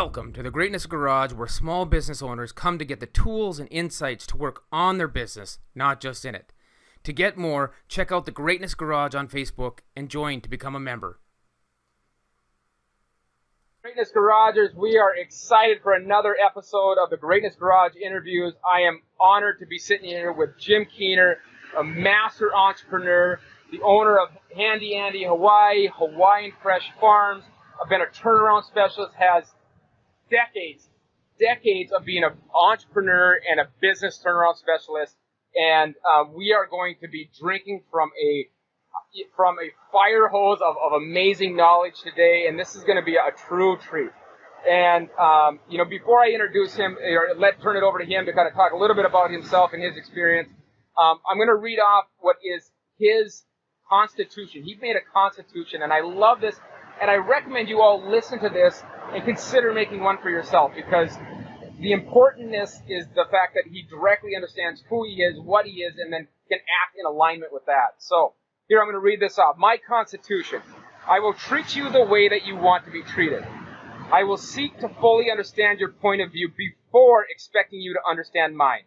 Welcome to the Greatness Garage, where small business owners come to get the tools and insights to work on their business, not just in it. To get more, check out the Greatness Garage on Facebook and join to become a member. Greatness Garagers, we are excited for another episode of the Greatness Garage interviews. I am honored to be sitting here with Jim Keener, a master entrepreneur, the owner of Handy Andy Hawaii, Hawaiian Fresh Farms. I've been a turnaround specialist, has decades of being an entrepreneur and a business turnaround specialist. And we are going to be drinking from a fire hose of amazing knowledge today, and this is going to be a true treat. And before I introduce him, or turn it over to him to kind of talk a little bit about himself and his experience, I'm going to read off what is his constitution. He made a constitution, and I love this, and I recommend you all listen to this and consider making one for yourself, because the importantness is the fact that he directly understands who he is, what he is, and then can act in alignment with that. So here, I'm going to read this off. My constitution: I will treat you the way that you want to be treated. I will seek to fully understand your point of view before expecting you to understand mine.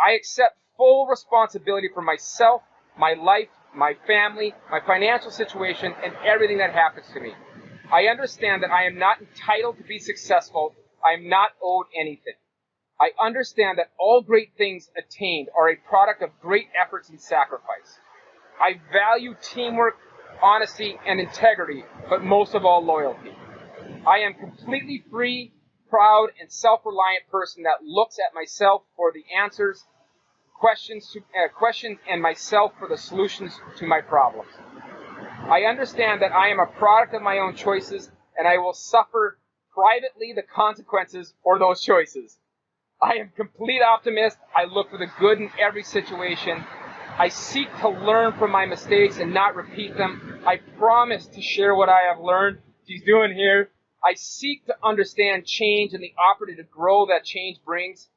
I accept full responsibility for myself, my life, my family, my financial situation, and everything that happens to me. I understand that I am not entitled to be successful. I am not owed anything. I understand that all great things attained are a product of great efforts and sacrifice. I value teamwork, honesty, and integrity, but most of all, loyalty. I am completely free, proud, and self-reliant person that looks at myself for the answers, questions, and myself for the solutions to my problems. I understand that I am a product of my own choices, and I will suffer privately the consequences for those choices. I am a complete optimist. I look for the good in every situation. I seek to learn from my mistakes and not repeat them. I promise to share what I have learned. He's doing here. I seek to understand change and the opportunity to grow that change brings.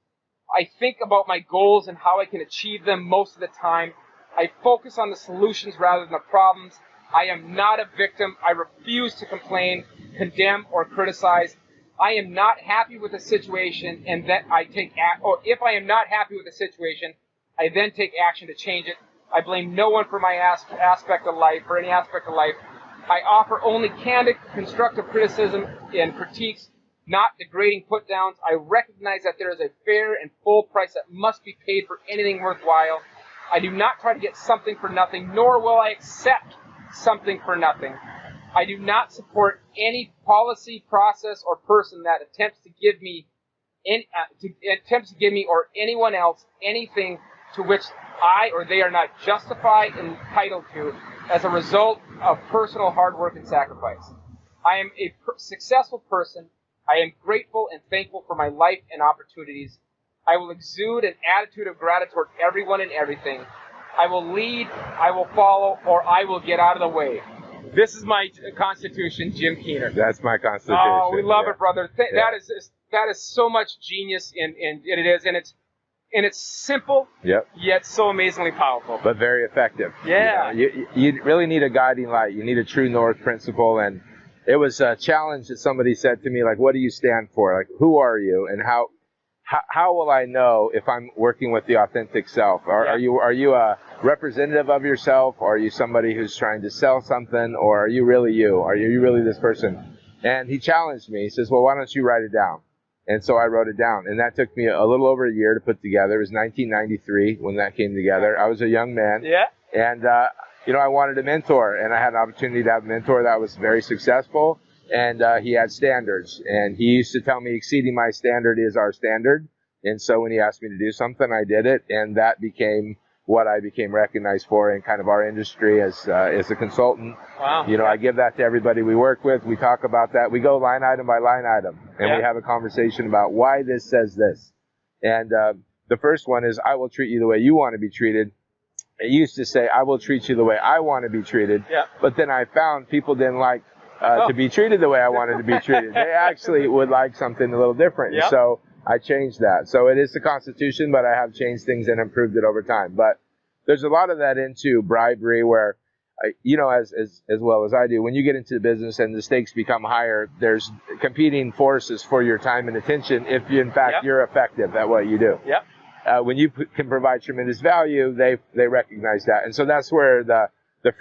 I think about my goals and how I can achieve them most of the time. I focus on the solutions rather than the problems. I am not a victim. I refuse to complain, condemn, or criticize. I am not happy with the situation, and that I take or if I am not happy with the situation, I then take action to change it. I blame no one for my aspect of life, or any aspect of life. I offer only candid, constructive criticism and critiques, not degrading put-downs. I recognize that there is a fair and full price that must be paid for anything worthwhile. I do not try to get something for nothing, nor will I accept something for nothing. I do not support any policy, process, or person that attempts to give me or anyone else anything to which I or they are not justified and entitled to as a result of personal hard work and sacrifice. I am a successful person. I am grateful and thankful for my life and opportunities. I will exude an attitude of gratitude toward everyone and everything. I will lead, I will follow, or I will get out of the way. This is my constitution, Jim Keener. That's my constitution. Oh, we love it, brother. That is so much genius in it is, and it's simple, yet so amazingly powerful. But very effective. Yeah. You really need a guiding light. You need a true north principle. And it was a challenge that somebody said to me, like, what do you stand for? Like, who are you? And how will I know if I'm working with the authentic self? Are you a representative of yourself? Or are you somebody who's trying to sell something? Or are you really you? Are you really this person? And he challenged me. He says, well, why don't you write it down? And so I wrote it down. And that took me a little over a year to put together. It was 1993 when that came together. I was a young man. Yeah. And, I wanted a mentor. And I had an opportunity to have a mentor that was very successful. And he had standards. And he used to tell me exceeding my standard is our standard. And so when he asked me to do something, I did it. And that became what I became recognized for in kind of our industry as a consultant. Wow. I give that to everybody we work with. We talk about that. We go line item by line item. And we have a conversation about why this says this. And the first one is, I will treat you the way you want to be treated. It used to say, I will treat you the way I want to be treated. Yeah. But then I found people didn't like to be treated the way I wanted to be treated. They actually would like something a little different. Yep. So I changed that. So it is the Constitution, but I have changed things and improved it over time. But there's a lot of that into bribery where as well as I do, when you get into the business and the stakes become higher, there's competing forces for your time and attention if you, in fact, you're effective at what you do. When you can provide tremendous value, they recognize that. And so that's where the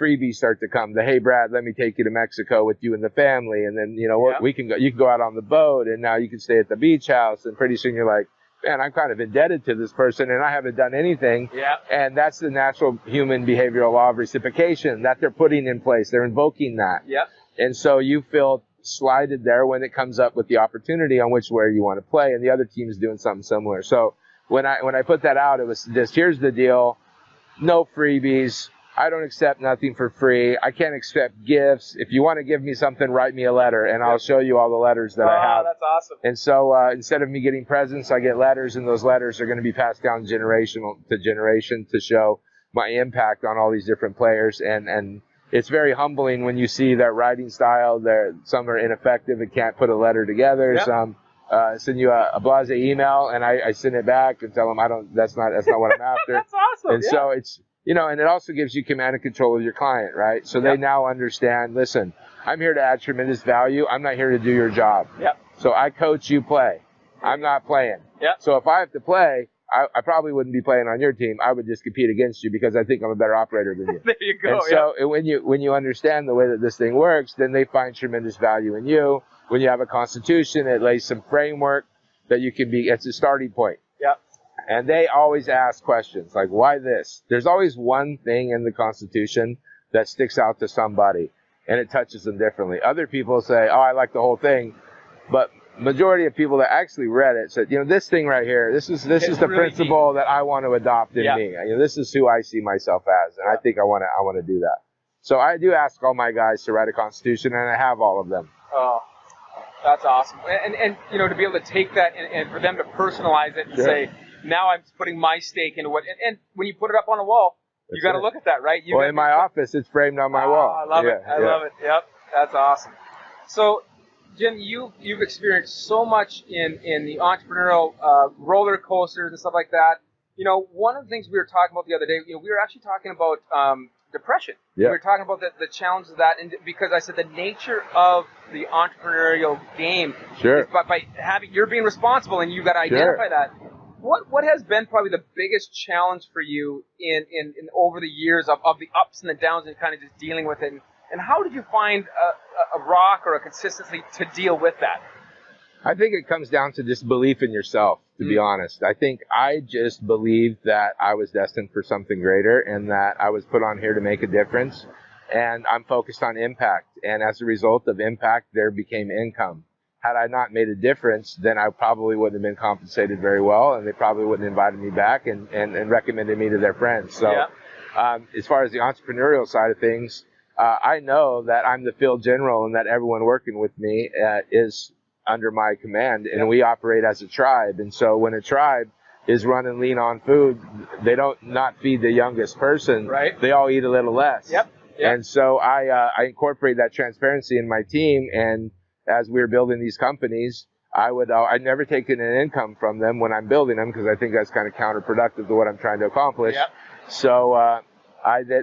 freebies start to come. Hey, Brad, let me take you to Mexico with you and the family. And then, we can go, you can go out on the boat, and now you can stay at the beach house. And pretty soon you're like, man, I'm kind of indebted to this person and I haven't done anything. And that's the natural human behavioral law of reciprocation that they're putting in place. They're invoking that. And so you feel slighted there when it comes up with the opportunity on where you want to play, and the other team is doing something similar. So when I put that out, it was just, here's the deal. No freebies. I don't accept nothing for free. I can't accept gifts. If you want to give me something, write me a letter, and I'll show you all the letters that I have. That's awesome. And so instead of me getting presents, I get letters, and those letters are going to be passed down generation to generation to show my impact on all these different players. And it's very humbling when you see that writing style. Some are ineffective and can't put a letter together. Some send you a blase email, and I send it back and tell them that's not what I'm after. That's awesome. And so it's, and it also gives you command and control of your client, right? So they now understand, listen, I'm here to add tremendous value. I'm not here to do your job. So I coach, you play. I'm not playing. So if I have to play, I probably wouldn't be playing on your team. I would just compete against you because I think I'm a better operator than you. There you go. And so when you understand the way that this thing works, then they find tremendous value in you. When you have a constitution, it lays some framework that you can be, it's a starting point. And they always ask questions like, why this? There's always one thing in the Constitution that sticks out to somebody, and it touches them differently. Other people say, oh, I like the whole thing. But majority of people that actually read it said, this thing right here, this is the really principle that I want to adopt in me. This is who I see myself as, and I think I want to do that. So I do ask all my guys to write a Constitution, and I have all of them. Oh, that's awesome. And to be able to take that and for them to personalize it and say, now I'm putting my stake into what, and when you put it up on a wall, you got to look at that, right? In my office, it's framed on my wall. I love it. I love it. Yep, that's awesome. So, Jim, you've experienced so much in the entrepreneurial roller coasters and stuff like that. One of the things we were talking about the other day, we were actually talking about depression. We were talking about the challenges of that, and because I said the nature of the entrepreneurial game is by having, you're being responsible and you've got to identify that. What has been probably the biggest challenge for you in over the years of the ups and the downs and kind of just dealing with it? And how did you find a rock or a consistency to deal with that? I think it comes down to just belief in yourself, to be honest. I think I just believed that I was destined for something greater and that I was put on here to make a difference. And I'm focused on impact. And as a result of impact, there became income. Had I not made a difference, then I probably wouldn't have been compensated very well, and they probably wouldn't have invited me back and recommended me to their friends. So as far as the entrepreneurial side of things, I know that I'm the field general and that everyone working with me is under my command, and we operate as a tribe. And so when a tribe is running lean on food, they don't not feed the youngest person. They all eat a little less. And so I incorporate that transparency in my team, and as we were building these companies, I'd never taken an income from them when I'm building them because I think that's kind of counterproductive to what I'm trying to accomplish. So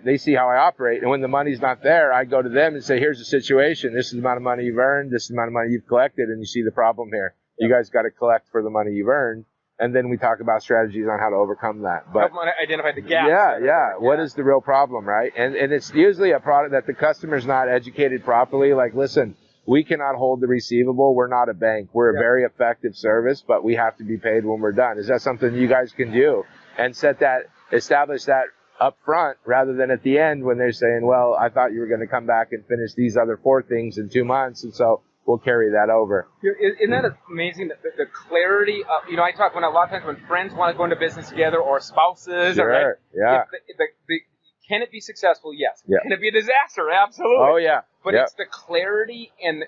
they see how I operate, and when the money's not there, I go to them and say, here's the situation. This is the amount of money you've earned. This is the amount of money you've collected, and you see the problem here. You guys got to collect for the money you've earned, and then we talk about strategies on how to overcome that. But identify the gaps. What is the real problem, right? And it's usually a product that the customer's not educated properly. Like, listen, we cannot hold the receivable. We're not a bank. We're a very effective service, but we have to be paid when we're done. Is that something you guys can do? And establish that up front rather than at the end when they're saying, well, I thought you were going to come back and finish these other 4 things in 2 months, and so we'll carry that over. Isn't that amazing, the clarity of, I talk when a lot of times when friends want to go into business together or spouses, can it be successful? Yes. Can it be a disaster? Absolutely. Oh, yeah. But it's the clarity and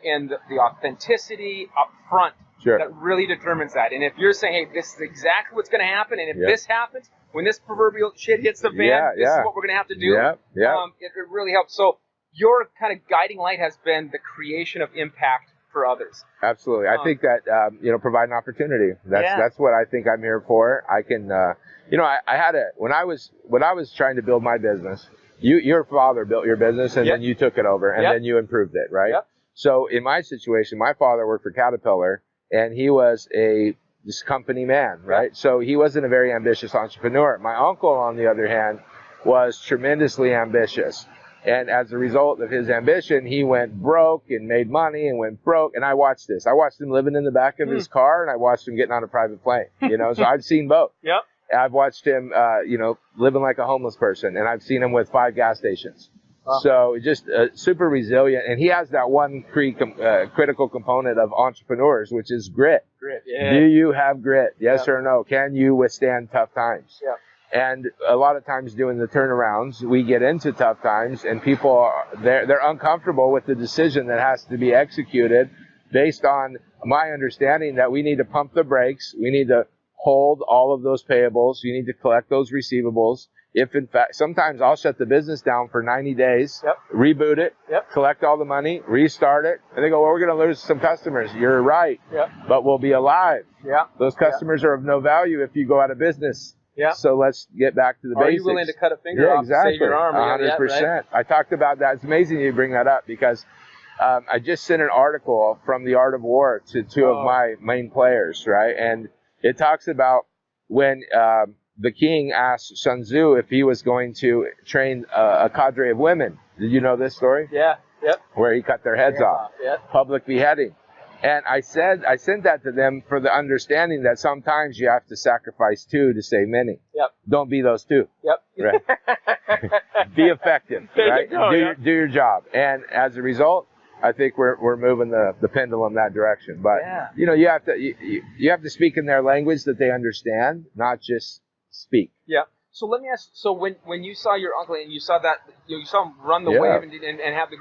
the authenticity up front that really determines that. And if you're saying, hey, this is exactly what's going to happen, and if this happens, when this proverbial shit hits the fan, this is what we're going to have to do. It really helps. So your kind of guiding light has been the creation of impact for others. Absolutely. I think that, provide an opportunity. That's what I think I'm here for. I can, I had when I was trying to build my business, your father built your business, and Yep. then you took it over, and Yep. then you improved it, right? Yep. So in my situation, my father worked for Caterpillar, and he was this company man, right? So he wasn't a very ambitious entrepreneur. My uncle, on the other hand, was tremendously ambitious. And as a result of his ambition, he went broke and made money and went broke. And I watched this. I watched him living in the back of his car, and I watched him getting on a private plane, so I've seen both. Yep. I've watched him, living like a homeless person, and I've seen him with 5 gas stations. Wow. So just super resilient. And he has that one critical component of entrepreneurs, which is grit. Grit. Yeah. Do you have grit? Yes or no? Can you withstand tough times? Yeah. And a lot of times doing the turnarounds, we get into tough times, and people they're uncomfortable with the decision that has to be executed based on my understanding that we need to pump the brakes. We need to hold all of those payables. You need to collect those receivables. If in fact, sometimes I'll shut the business down for 90 days, reboot it, collect all the money, restart it. And they go, well, we're going to lose some customers. You're right, but we'll be alive. Those customers are of no value if you go out of business. So let's get back to the basics. Are you willing to cut a finger off to save your arm? 100%. Right? I talked about that. It's amazing you bring that up because I just sent an article from The Art of War to 2 of my main players, right? And it talks about when the king asked Sun Tzu if he was going to train a cadre of women. Did you know this story? Yeah. Yep. Where he cut their heads off. Public beheading. And I sent that to them for the understanding that sometimes you have to sacrifice 2 to save many. Don't be those 2. Right. Be effective. Right. Do your job. And as a result, I think we're moving the pendulum that direction. But you have to speak in their language that they understand, not just speak. Yeah. So let me ask. So when you saw your uncle and you saw that you saw him run the wave and have the,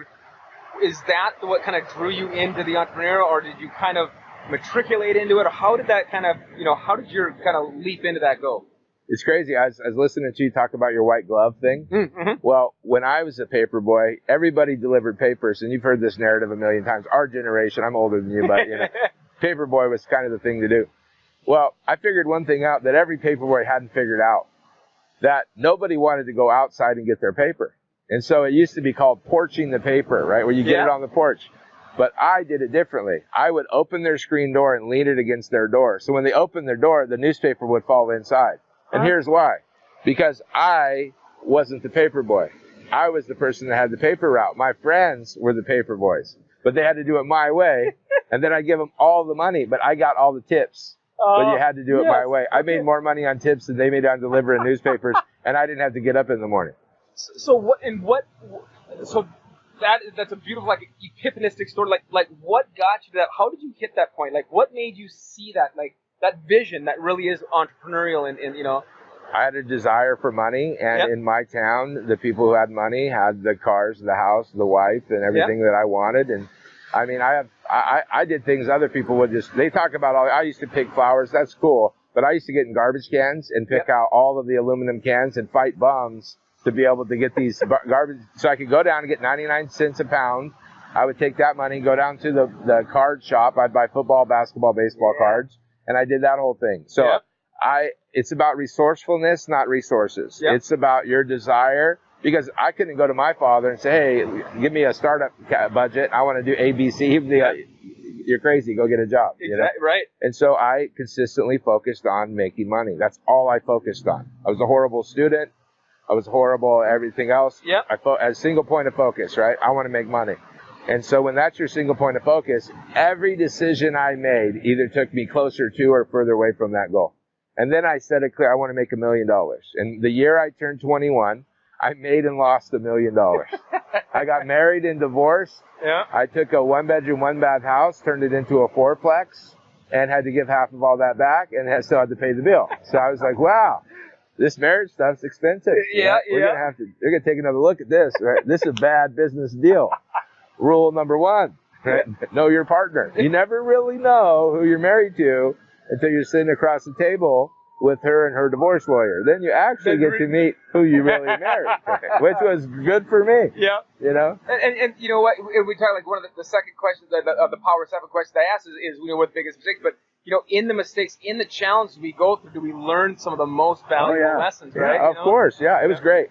is that what kind of drew you into the entrepreneurial, or did you kind of matriculate into it, or how did that kind of how did your kind of leap into that go? It's crazy. I was listening to you talk about your white glove thing. Mm-hmm. Well, when I was a paper boy, everybody delivered papers, and you've heard this narrative a million times. Our generation, I'm older than you, but paper boy was kind of the thing to do. Well, I figured one thing out that every paper boy hadn't figured out, that nobody wanted to go outside and get their paper. And so it used to be called porching the paper, right, where you get it on the porch. But I did it differently. I would open their screen door and lean it against their door. So when they opened their door, the newspaper would fall inside. And here's why. Because I wasn't the paper boy. I was the person that had the paper route. My friends were the paper boys. But they had to do it my way. And then I give them all the money. But I got all the tips. But you had to do it my way. I made more money on tips than they made on delivering newspapers. And I didn't have to get up in the morning. So that's a beautiful, like, epiphanistic story. Like what got you to that? How did you hit that point? Like, what made you see that, like, that vision that really is entrepreneurial and I had a desire for money, and in my town, the people who had money had the cars, the house, the wife, and everything that I wanted. And I mean, I did things other people would they talk about I used to pick flowers. That's cool. But I used to get in garbage cans and pick out all of the aluminum cans and fight bums to be able to get these garbage, so I could go down and get 99 cents a pound. I would take that money, go down to the card shop. I'd buy football, basketball, baseball cards, and I did that whole thing. So it's about resourcefulness, not resources. It's about your desire, because I couldn't go to my father and say, hey, give me a startup budget. I want to do A, B, C. You're crazy. Go get a job. Exactly, right. And so I consistently focused on making money. That's all I focused on. I was a horrible student. I was horrible at everything else. As a single point of focus, right? I want to make money. And so when that's your single point of focus, every decision I made either took me closer to or further away from that goal. And then I said it clear, I want to make $1 million. And the year I turned 21, I made and lost $1 million. I got married and divorced. I took a 1-bedroom, 1-bath house, turned it into a 4-plex, and had to give half of all that back, and still had to pay the bill. So I was like, wow. This marriage stuff's expensive. They're gonna take another look at this. Right? This is a bad business deal. Rule number 1: right? Know your partner. You never really know who you're married to until you're sitting across the table with her and her divorce lawyer. Then you actually get to meet who you really married, which was good for me. And you know what? We talk, like, one of the second questions of the Power 7 questions I asked is what the biggest mistakes, but in the mistakes, in the challenges we go through, do we learn some of the most valuable lessons, right? Of course, it was great.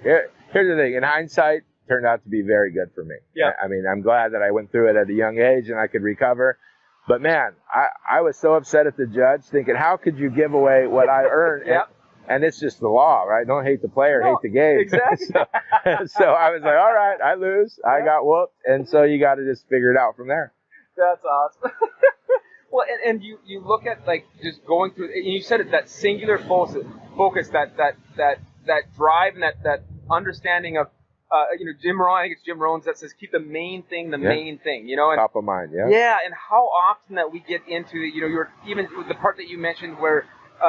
here's the thing. In hindsight, turned out to be very good for me. Yeah. I mean, I'm glad that I went through it at a young age and I could recover. But man, I was so upset at the judge, thinking, how could you give away what I earned? Yep. And it's just the law, right? Don't hate the player, No, hate the game. exactly. so I was like, all right, I lose. I got whooped. And so you got to just figure it out from there. That's awesome. Well, and you look at like just going through, and you said it, that singular focus, that drive and that understanding of, Jim Rohn, I think it's Jim Rohn's that says keep the main thing the main thing, and top of mind, yeah. Yeah, and how often that we get into, you're even with the part that you mentioned where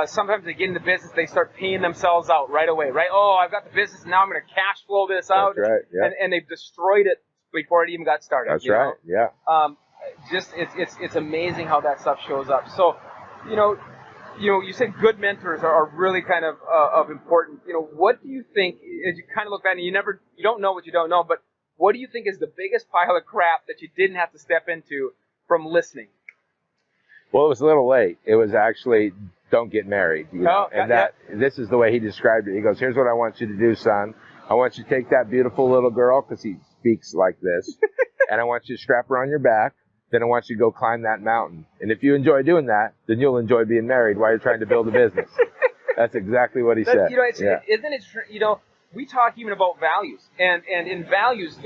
sometimes they get into business, they start paying themselves out right away, right? Oh, I've got the business, now I'm going to cash flow this out. That's right, yeah. And they've destroyed it before it even got started. That's right, yeah. Just it's amazing how that stuff shows up. So, you said good mentors are really kind of important. What do you think, as you kind of look back, and you don't know what you don't know, but what do you think is the biggest pile of crap that you didn't have to step into from listening? Well, it was a little late. It was actually don't get married. This is the way he described it. He goes, here's what I want you to do, son. I want you to take that beautiful little girl, because he speaks like this, and I want you to strap her on your back. Then I want you to go climb that mountain. And if you enjoy doing that, then you'll enjoy being married while you're trying to build a business. That's exactly what he said. Isn't it, we talk even about values. And in values,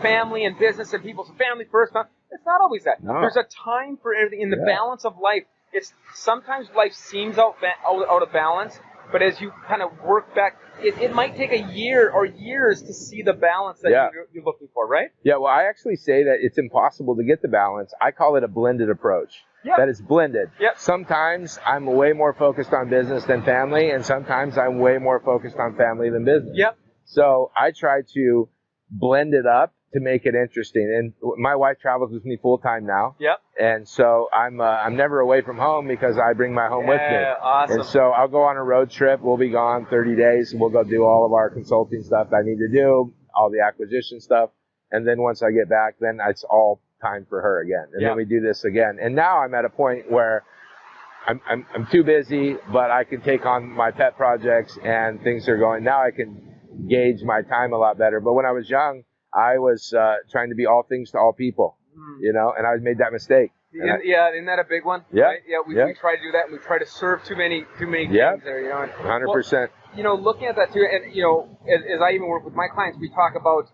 family and business and people, so family first, it's not always that. No. There's a time for everything. In the balance of life, sometimes life seems out of balance, but as you kind of work back, it might take a year or years to see the balance that you're looking for, right? Yeah, well, I actually say that it's impossible to get the balance. I call it a blended approach. Yep. That is blended. Yep. Sometimes I'm way more focused on business than family, and sometimes I'm way more focused on family than business. Yep. So I try to blend it up to make it interesting. And my wife travels with me full time now. Yep. And so I'm never away from home because I bring my home with me. Awesome. And so I'll go on a road trip. We'll be gone 30 days, and we'll go do all of our consulting stuff that I need to do, all the acquisition stuff. And then once I get back, then it's all time for her again. And then we do this again. And now I'm at a point where I'm too busy, but I can take on my pet projects and things are going. Now I can gauge my time a lot better. But when I was young, I was trying to be all things to all people, and I made that mistake. Isn't that a big one? Yeah. Right? Yeah, we try to do that, and we try to serve too many things there, 100%. Well, looking at that too, and as I even work with my clients, we talk about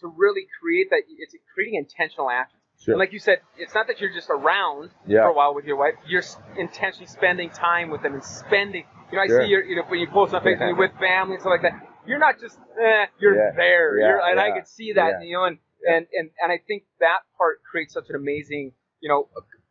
to really create that. It's creating intentional action. Sure. And like you said, it's not that you're just around for a while with your wife. You're intentionally spending time with them and spending. I see when you post on Facebook, you're with family and stuff like that. You're not just you're there. And I could see that, and I think that part creates such an amazing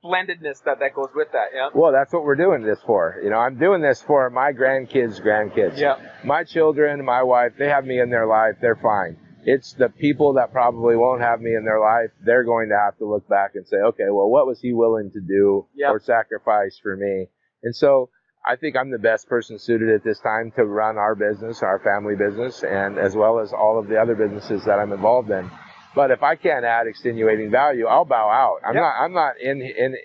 blendedness that goes with that. Yeah. Well, that's what we're doing this for. I'm doing this for my grandkids. Yeah. My children, my wife, they have me in their life. They're fine. It's the people that probably won't have me in their life. They're going to have to look back and say, okay, well, what was he willing to do or sacrifice for me? And so I think I'm the best person suited at this time to run our business, our family business, and as well as all of the other businesses that I'm involved in. But if I can't add extenuating value, I'll bow out. I'm not in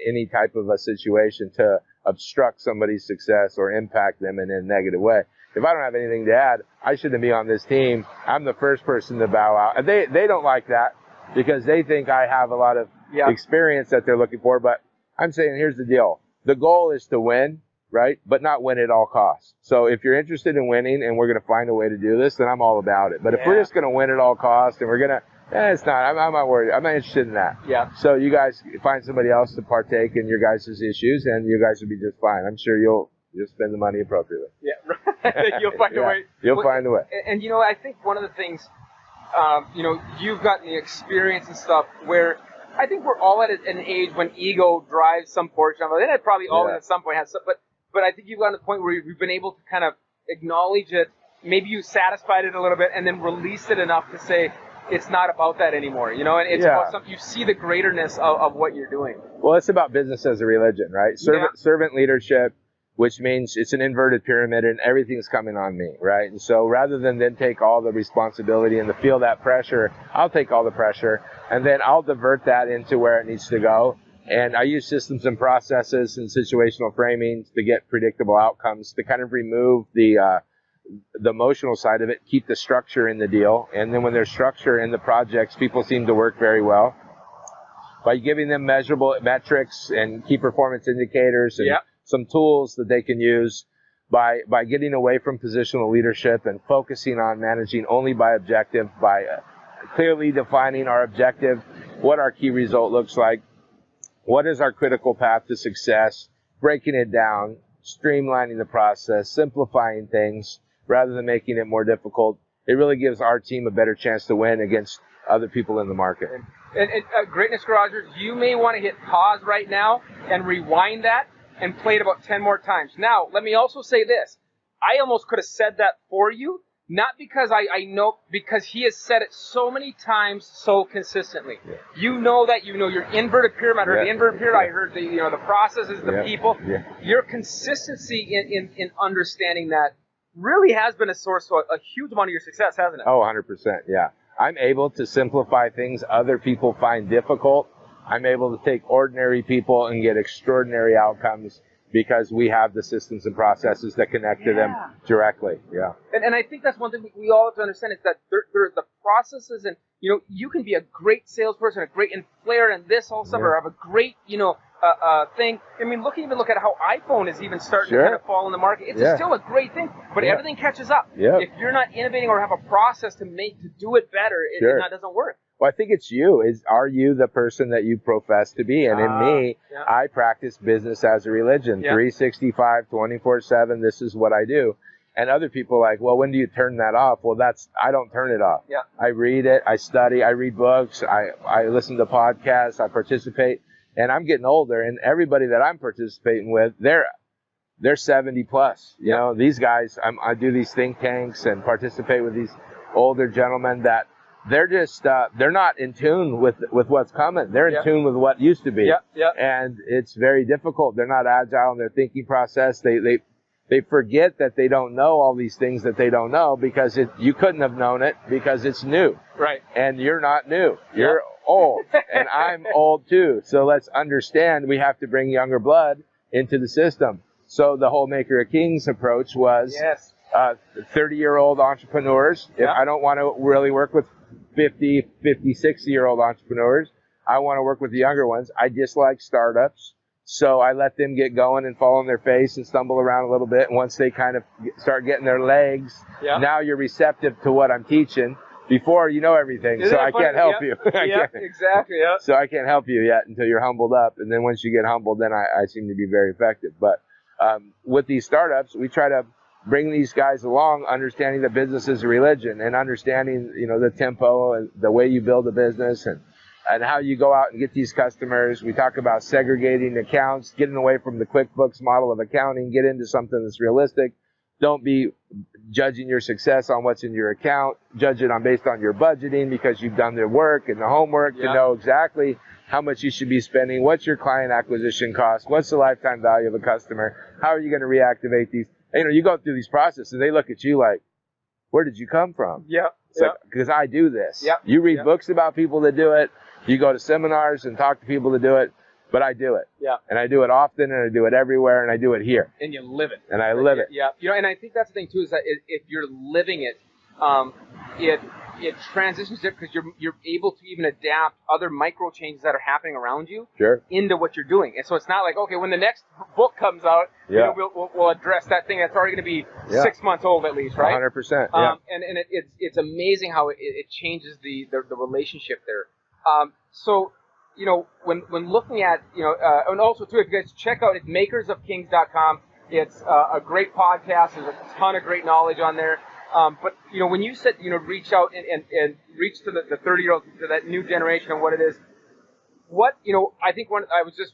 any type of a situation to obstruct somebody's success or impact them in a negative way. If I don't have anything to add, I shouldn't be on this team. I'm the first person to bow out. And they don't like that because they think I have a lot of experience that they're looking for. But I'm saying, here's the deal. The goal is to win, right? But not win at all costs. So if you're interested in winning and we're going to find a way to do this, then I'm all about it. But if we're just going to win at all costs and we're going to, it's not. I'm not worried. I'm not interested in that. Yeah. So you guys find somebody else to partake in your guys' issues, and you guys will be just fine. I'm sure you'll spend the money appropriately. Yeah, right. You'll find a way. You'll find a way. And I think one of the things, you've gotten the experience and stuff where I think we're all at an age when ego drives some portion of it. And it probably always at some point has some, but I think you've gotten to the point where you've been able to kind of acknowledge it. Maybe you satisfied it a little bit and then release it enough to say, it's not about that anymore, and it's about something. You see the greaterness of what you're doing. Well, it's about business as a religion, right? Servant leadership, which means it's an inverted pyramid and everything's coming on me, right? And so rather than then take all the responsibility and to feel that pressure, I'll take all the pressure and then I'll divert that into where it needs to go. And I use systems and processes and situational framing to get predictable outcomes, to kind of remove the the emotional side of it, keep the structure in the deal. And then when there's structure in the projects, people seem to work very well. By giving them measurable metrics and key performance indicators and some tools that they can use, by getting away from positional leadership and focusing on managing only by objective, by clearly defining our objective, what our key result looks like, what is our critical path to success, breaking it down, streamlining the process, simplifying things rather than making it more difficult. It really gives our team a better chance to win against other people in the market. And Greatness Garagers, you may want to hit pause right now and rewind that and play it about 10 more times. Now, let me also say this. I almost could have said that for you, not because I know, because he has said it so many times so consistently. Yeah. You know that, you know your inverted pyramid, or the inverted pyramid, I heard the, you know, the processes, the people. Yeah. Your consistency in understanding that really has been a source of a huge amount of your success, hasn't it? Oh, 100%, yeah. I'm able to simplify things other people find difficult. I'm able to take ordinary people and get extraordinary outcomes because we have the systems and processes that connect to them directly. Yeah. And I think that's one thing we all have to understand is that there's the processes, and, you know, you can be a great salesperson, a great inflator, and this all stuff, or have a great, you know, thing. I mean, even look at how iPhone is even starting to kind of fall in the market. It's still a great thing, but everything catches up. If you're not innovating or have a process to do it better, it doesn't work. Well, I think it's you. Are you the person that you profess to be? And in me, I practice business as a religion, 365, 24/7. This is what I do. And other people are like, well, when do you turn that off? Well, I don't turn it off. I read it. I study. I read books. I listen to podcasts. I participate. And I'm getting older, and everybody that I'm participating with, they're 70 plus. You know, these guys, I do these think tanks and participate with these older gentlemen that they're just, they're not in tune with what's coming. They're in tune with what used to be. And it's very difficult. They're not agile in their thinking process. They forget that they don't know all these things that they don't know because you couldn't have known it because it's new. Right. And you're not new. You're old, and I'm old too. So let's understand we have to bring younger blood into the system. So the whole Maker of Kings approach was 30-year-old entrepreneurs. If I don't want to really work with 50, 60-year-old entrepreneurs, I want to work with the younger ones. I dislike startups. So I let them get going and fall on their face and stumble around a little bit. And once they kind of start getting their legs, now you're receptive to what I'm teaching. Before, you know everything, so I can't help you. Exactly. So I can't help you yet until you're humbled up. And then once you get humbled, then I seem to be very effective. But with these startups, we try to bring these guys along, understanding that business is a religion and understanding, you know, the tempo and the way you build a business and how you go out and get these customers. We talk about segregating accounts, getting away from the QuickBooks model of accounting, get into something that's realistic. Don't be judging your success on what's in your account. Judge it based on your budgeting because you've done the work and the homework to know exactly how much you should be spending. What's your client acquisition cost? What's the lifetime value of a customer? How are you going to reactivate these? You know, you go through these processes and they look at you like, where did you come from? Because I do this. You read books about people that do it. You go to seminars and talk to people that do it. But I do it. And I do it often, and I do it everywhere, and I do it here. And you live it. And I live it. You know, and I think that's the thing too, is that if you're living it, it transitions it because you're able to even adapt other micro changes that are happening around you into what you're doing. And so it's not like, okay, when the next book comes out, you know, we'll address that thing that's already going to be 6 months old at least, right? 100%. And it's amazing how it changes the relationship there. So, you know, when looking at, you know, and also too, if you guys check out, it's makersofkings.com. It's a great podcast. There's a ton of great knowledge on there. But, you know, when you said, you know, reach out and reach to the 30-year-old, to that new generation and what it is, what, you know, I think I was just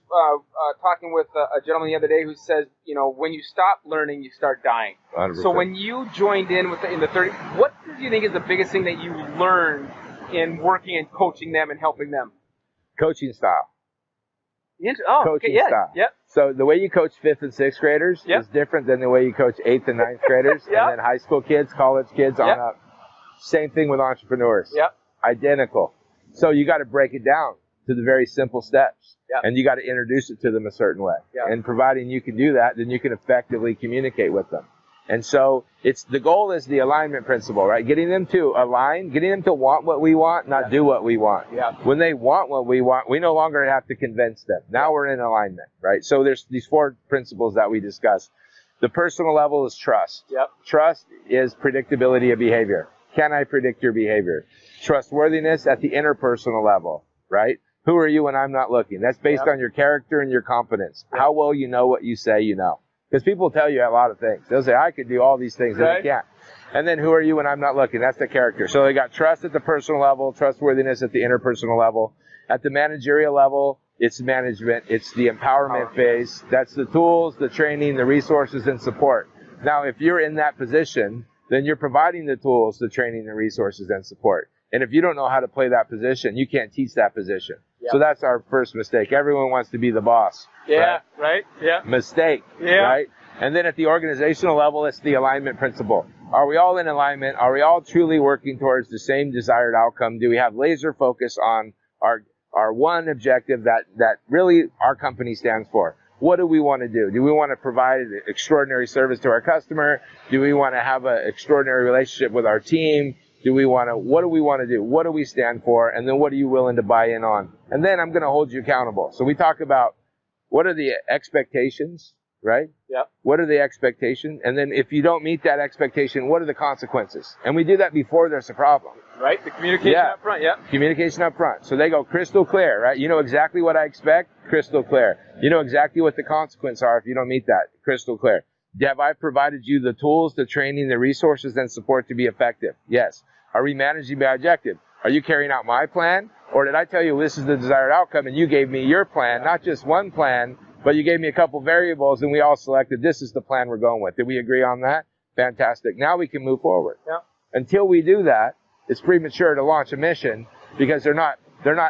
talking with a gentleman the other day who says, you know, when you stop learning, you start dying. 100%. So when you joined in in the 30, what do you think is the biggest thing that you learned in working and coaching them and helping them? Coaching style. Coaching style. So the way you coach 5th and 6th graders is different than the way you coach 8th and 9th graders, and then high school kids, college kids on up. Same thing with entrepreneurs. Identical. So you got to break it down to the very simple steps, and you got to introduce it to them a certain way. And providing you can do that, then you can effectively communicate with them. And so the goal is the alignment principle, right? Getting them to align, getting them to want what we want, not do what we want. Yeah. When they want what we want, we no longer have to convince them. Now we're in alignment, right? So there's these 4 principles that we discuss. The personal level is trust. Yep. Trust is predictability of behavior. Can I predict your behavior? Trustworthiness at the interpersonal level, right? Who are you when I'm not looking? That's based on your character and your competence. How well you know what you say you know. Because people tell you a lot of things. They'll say, I could do all these things, and they can't. And then who are you when I'm not looking? That's the character. So they got trust at the personal level, trustworthiness at the interpersonal level. At the managerial level, it's management. It's the empowerment phase. That's the tools, the training, the resources, and support. Now, if you're in that position, then you're providing the tools, the training, the resources, and support. And if you don't know how to play that position, you can't teach that position. Yep. So that's our first mistake. Everyone wants to be the boss. Yeah, right? Yeah. Mistake, right? And then at the organizational level, it's the alignment principle. Are we all in alignment? Are we all truly working towards the same desired outcome? Do we have laser focus on our one objective that really our company stands for? What do we want to do? Do we want to provide an extraordinary service to our customer? Do we want to have an extraordinary relationship with our team? What do we want to do? What do we stand for? And then what are you willing to buy in on? And then I'm going to hold you accountable. So we talk about what are the expectations, right? Yep. What are the expectations? And then if you don't meet that expectation, what are the consequences? And we do that before there's a problem. Right? The communication up front, Communication up front. So they go crystal clear, right? You know exactly what I expect, crystal clear. You know exactly what the consequences are if you don't meet that, crystal clear. Have I provided you the tools, the training, the resources, and support to be effective? Yes. Are we managing my objective? Are you carrying out my plan? Or did I tell you this is the desired outcome and you gave me your plan, not just one plan, but you gave me a couple variables and we all selected this is the plan we're going with. Did we agree on that? Fantastic. Now we can move forward. Yeah. Until we do that, it's premature to launch a mission because they're not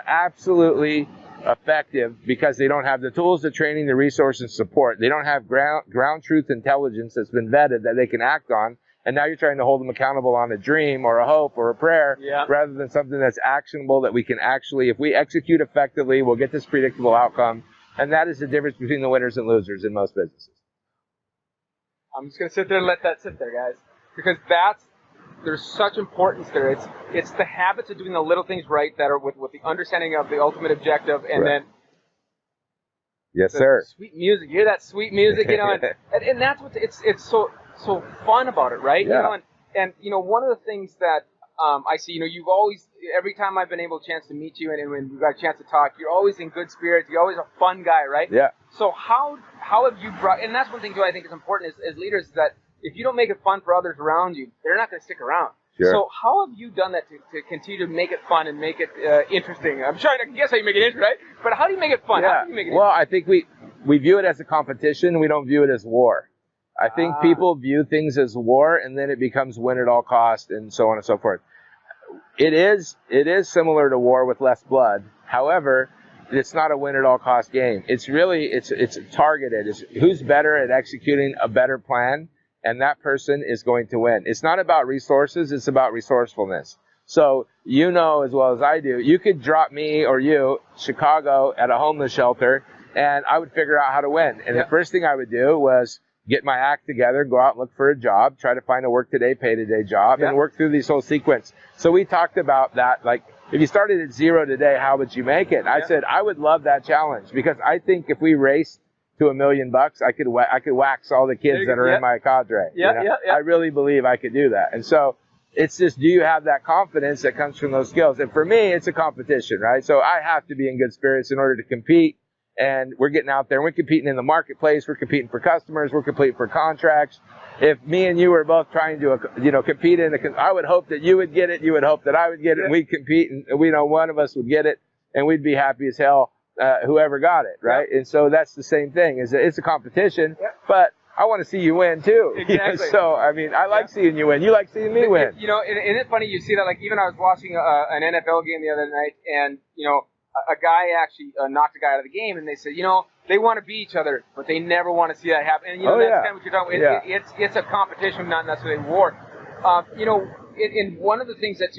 absolutely effective because they don't have the tools, the training, the resources, and support. They don't have ground truth intelligence that's been vetted that they can act on. And now you're trying to hold them accountable on a dream or a hope or a prayer rather than something that's actionable that we can actually, if we execute effectively, we'll get this predictable outcome. And that is the difference between the winners and losers in most businesses. I'm just going to sit there and let that sit there, guys. Because there's such importance there. It's the habits of doing the little things right that are with the understanding of the ultimate objective, and then yes, sir. Sweet music. You hear that sweet music, you know, and that's what it's so fun about it, right? Yeah. You know, and you know, one of the things that I see, you know, you've always, every time I've been able to chance to meet you and when we've got a chance to talk, you're always in good spirits. You're always a fun guy, right? Yeah. So how have you brought, and that's one thing too I think is important as leaders, is that if you don't make it fun for others around you, they're not going to stick around. Sure. So how have you done that to continue to make it fun and make it interesting? I'm sure I can guess how you make it interesting, right? But how do you make it fun? Yeah. How do you make it well, I think we view it as a competition. We don't view it as war. I think people view things as war, and then it becomes win at all cost, and so on and so forth. It is similar to war with less blood. However, it's not a win at all cost game. It's really it's targeted. It's who's better at executing a better plan, and that person is going to win. It's not about resources. It's about resourcefulness. So you know as well as I do, you could drop me or you Chicago at a homeless shelter, and I would figure out how to win. And the first thing I would do was get my act together, go out and look for a job, try to find a work today, pay today job, and work through this whole sequence. So we talked about that, like, if you started at zero today, how would you make it? I said, I would love that challenge because I think if we raced to $1 million, I could wax all the kids that are in my cadre. I really believe I could do that. And so it's just, do you have that confidence that comes from those skills? And for me, it's a competition, right? So I have to be in good spirits in order to compete. And we're getting out there and we're competing in the marketplace. We're competing for customers. We're competing for contracts. If me and you were both trying to, compete I would hope that you would get it. You would hope that I would get it. And we'd compete, and we know one of us would get it, and we'd be happy as hell, whoever got it, right? And so that's the same thing. It's a competition, but I want to see you win too. Exactly. So I mean, I like seeing you win. You like seeing me win. You know, and it's funny you see that. Like even I was watching an NFL game the other night, and a guy actually knocked a guy out of the game, and they said, they want to beat each other, but they never want to see that happen. And that's kind of what you're talking about. It's a competition, not necessarily a war. And one of the things that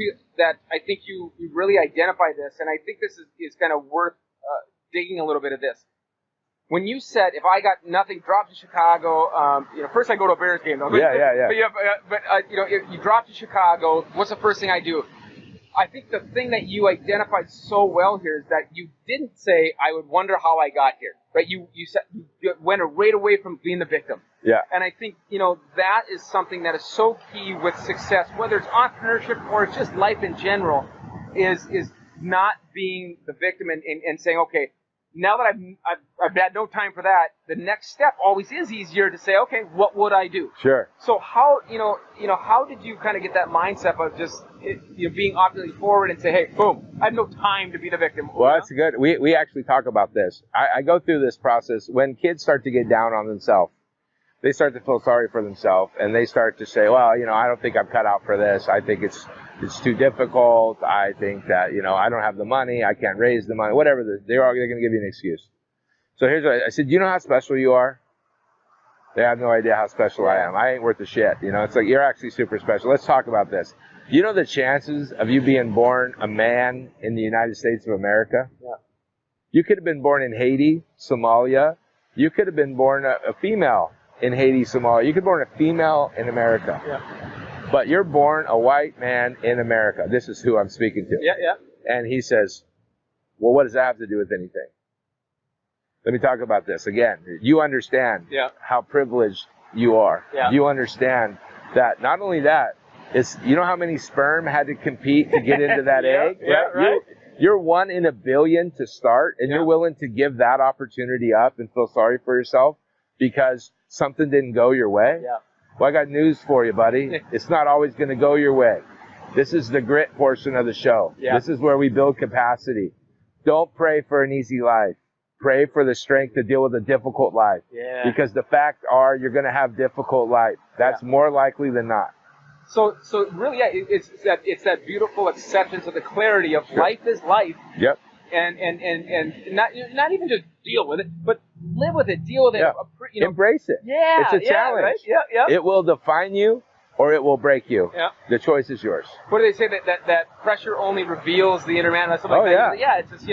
I think you really identify this, and I think this is kind of worth digging a little bit of this. when you said if I got nothing, drop to Chicago, first I go to a Bears game though. Yeah. But if you drop to Chicago, what's the first thing I do? I think the thing that you identified so well here is that you didn't say, I would wonder how I got here, right? You said you went right away from being the victim. Yeah. And I think, that is something that is so key with success, whether it's entrepreneurship or it's just life in general, is not being the victim and saying, okay, now that I've had no time for that, the next step always is easier to say, okay, what would I do? Sure. So how how did you kind of get that mindset of just being optimally forward and say, hey, boom, I have no time to be the victim? Well, that's good. We actually talk about this. I go through this process when kids start to get down on themselves. They start to feel sorry for themselves, and they start to say, well, I don't think I'm cut out for this. I think it's too difficult. I think that, I don't have the money. I can't raise the money. Whatever. They're going to give you an excuse. So here's what I said. Do you know how special you are? They have no idea how special I am. I ain't worth a shit. It's like, you're actually super special. Let's talk about this. Do you know the chances of you being born a man in the United States of America? Yeah. You could have been born in Haiti, Somalia. You could have been born a female in Haiti, Somalia. You could be born a female in America. Yeah. But you're born a white man in America. This is who I'm speaking to. Yeah. And he says, well, what does that have to do with anything? Let me talk about this again. You understand how privileged you are. Yeah. You understand that not only that, you know how many sperm had to compete to get into that egg? Yeah, right. You're 1 in a billion to start, and you're willing to give that opportunity up and feel sorry for yourself because something didn't go your way? Yeah. Well, I got news for you, buddy. It's not always going to go your way. This is the grit portion of the show. Yeah. This is where we build capacity. Don't pray for an easy life. Pray for the strength to deal with a difficult life. Yeah. Because the fact are, you're going to have difficult life. That's more likely than not. So really, it's that beautiful acceptance of the clarity of life is life. Yep. And not even just deal with it, but live with it, deal with it. Yeah. Embrace it. Yeah. It's a challenge. Right? Yeah. It will define you or it will break you. Yeah. The choice is yours. What do they say that pressure only reveals the inner man? Something like that. Yeah. It's just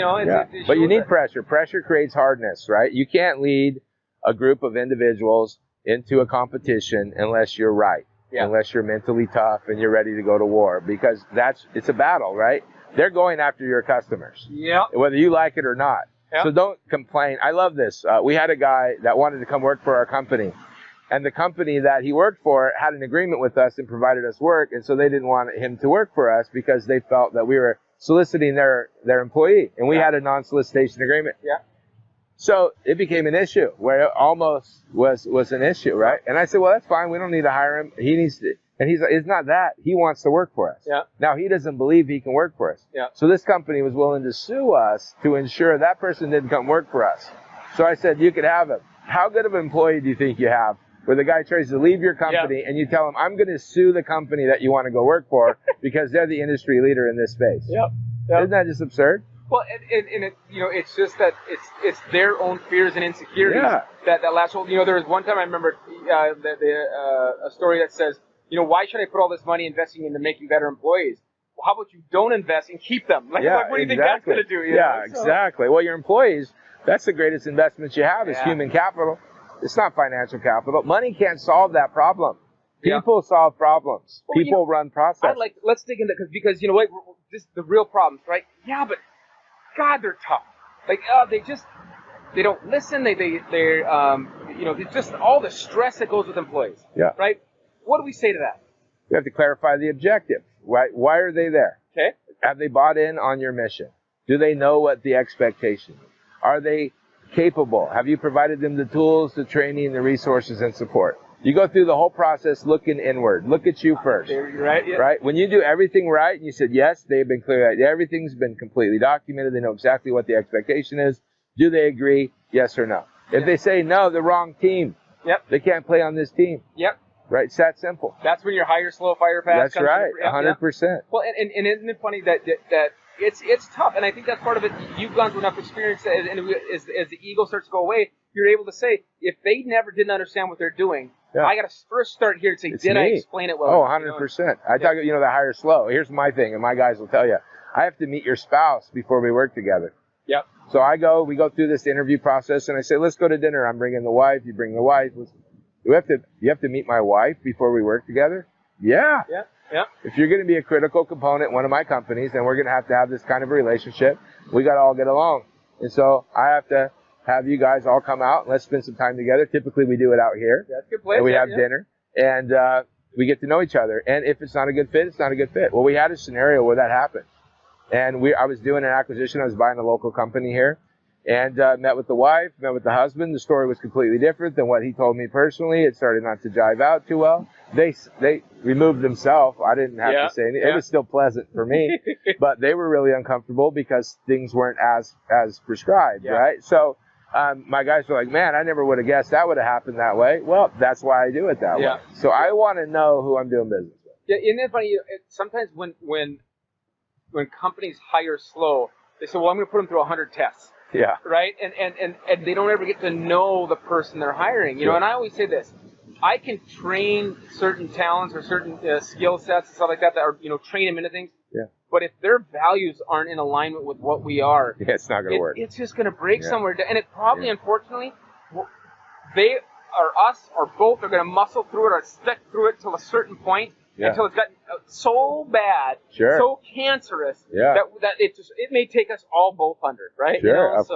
But you need pressure. Pressure creates hardness, right? You can't lead a group of individuals into a competition unless you're right. Yeah. Unless you're mentally tough and you're ready to go to war, because it's a battle, right? They're going after your customers. Yeah. Whether you like it or not. Yeah. So don't complain. I love this. We had a guy that wanted to come work for our company, and the company that he worked for had an agreement with us and provided us work, and so they didn't want him to work for us because they felt that we were soliciting their employee, and we had a non-solicitation agreement. Yeah. So it became an issue where it almost was an issue, right? And I said, well, that's fine. We don't need to hire him. He needs to. And he's like, it's not that. He wants to work for us. Yeah. Now, he doesn't believe he can work for us. Yeah. So this company was willing to sue us to ensure that person didn't come work for us. So I said, you could have him. How good of an employee do you think you have where the guy tries to leave your company and you tell him, I'm going to sue the company that you want to go work for because they're the industry leader in this space? Yep. Isn't that just absurd? Well, and it, it's just that it's their own fears and insecurities that last hold. There was one time I remember a story that says, why should I put all this money investing into making better employees? Well, how about you don't invest and keep them? Like what do you think that's going to do? Exactly. Well, your employees, that's the greatest investment you have is human capital. It's not financial capital. Money can't solve that problem. People solve problems. Well, people run processes. Let's dig into because you know what, this the real problems, right? Yeah, but God, they're tough. They don't listen. It's just all the stress that goes with employees. Yeah. Right. What do we say to that? We have to clarify the objective. Why are they there? Okay. Have they bought in on your mission? Do they know what the expectation is? Are they capable? Have you provided them the tools, the training, the resources, and support? You go through the whole process looking inward. Look at you first. Right? Yeah. Right? When you do everything right, and you said, yes, they've been clear. Everything's been completely documented. They know exactly what the expectation is. Do they agree? Yes or no? If they say no, the wrong team. Yep. They can't play on this team. Yep. Right? It's that simple. That's when your hire slow, fire fast. That's right. 100%. Well, and isn't it funny that it's tough, and I think that's part of it. You've gone through enough experience, and as the ego starts to go away, you're able to say, if they never didn't understand what they're doing, I got to first start here and say, did I explain it well? Oh, 100%. I talk, the hire slow. Here's my thing, and my guys will tell you, I have to meet your spouse before we work together. Yep. So we go through this interview process, and I say, let's go to dinner. I'm bringing the wife. You bring the wife. You have to meet my wife before we work together? Yeah. Yeah. Yeah. If you're going to be a critical component in one of my companies, then we're going to have this kind of a relationship. We got to all get along. And so I have to have you guys all come out and let's spend some time together. Typically we do it out here. That's a good place. And we have dinner and we get to know each other. And if it's not a good fit, it's not a good fit. Well, we had a scenario where that happened. And I was doing an acquisition. I was buying a local company here and met with the wife, met with the husband. The story was completely different than what he told me personally. It started not to jive out too well. They removed themselves. I didn't have to say anything. It was still pleasant for me, but they were really uncomfortable because things weren't as prescribed, right? So my guys were like, man, I never would have guessed that would have happened that way. Well, that's why I do it that way. So I want to know who I'm doing business with. Yeah, isn't it funny? Sometimes when companies hire slow, they say, well, I'm going to put them through 100 tests. Yeah. Right? And they don't ever get to know the person they're hiring. You know, and I always say this. I can train certain talents or certain skill sets and stuff like that are, train them into things. Yeah. But if their values aren't in alignment with what we are, it's not going to work. It's just going to break somewhere. And it probably, unfortunately, they or us or both are going to muscle through it or stick through it till a certain point. Until it's gotten so bad, so cancerous, that it may take us all both under, right? Sure, of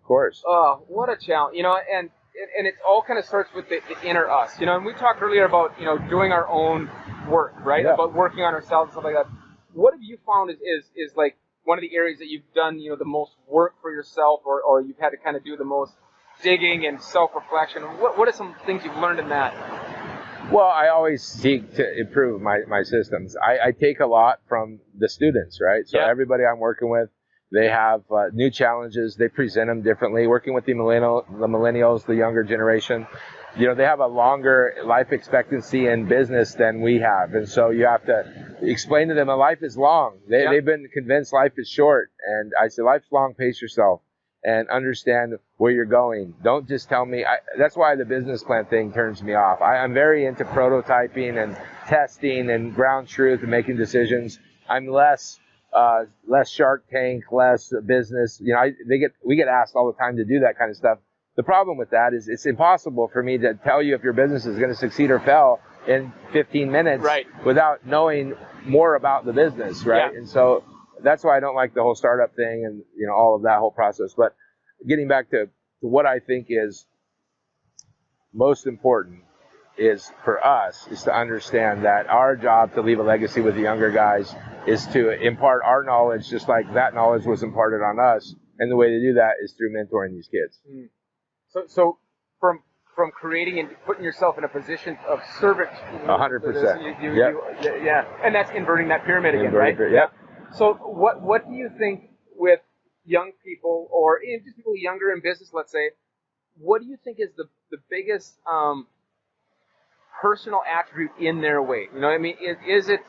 course. Oh, what a challenge, and it all kind of starts with the inner us, and we talked earlier about, doing our own work, right? Yeah. About working on ourselves and stuff like that. What have you found is like one of the areas that you've done, the most work for yourself or you've had to kind of do the most digging and self-reflection? What are some things you've learned in that? Well, I always seek to improve my systems. I take a lot from the students, right? So everybody I'm working with, they have new challenges. They present them differently. Working with the millennials, the younger generation, they have a longer life expectancy in business than we have. And so you have to explain to them that life is long. They've been convinced life is short. And I say, life's long, pace yourself. And understand where you're going. Don't just tell me. That's why the business plan thing turns me off. I'm very into prototyping and testing and ground truth and making decisions. I'm less Shark Tank, less business. We get asked all the time to do that kind of stuff. The problem with that is it's impossible for me to tell you if your business is going to succeed or fail in 15 minutes without knowing more about the business, right? And so that's why I don't like the whole startup thing and, all of that whole process. But getting back to what I think is most important is for us is to understand that our job to leave a legacy with the younger guys is to impart our knowledge just like that knowledge was imparted on us. And the way to do that is through mentoring these kids. So from creating and putting yourself in a position of servant. 100%. Yeah. And that's inverting that pyramid again, right? Yeah. So what do you think with young people or even just people younger in business, let's say, what do you think is the biggest personal attribute in their way? You know what I mean? Is it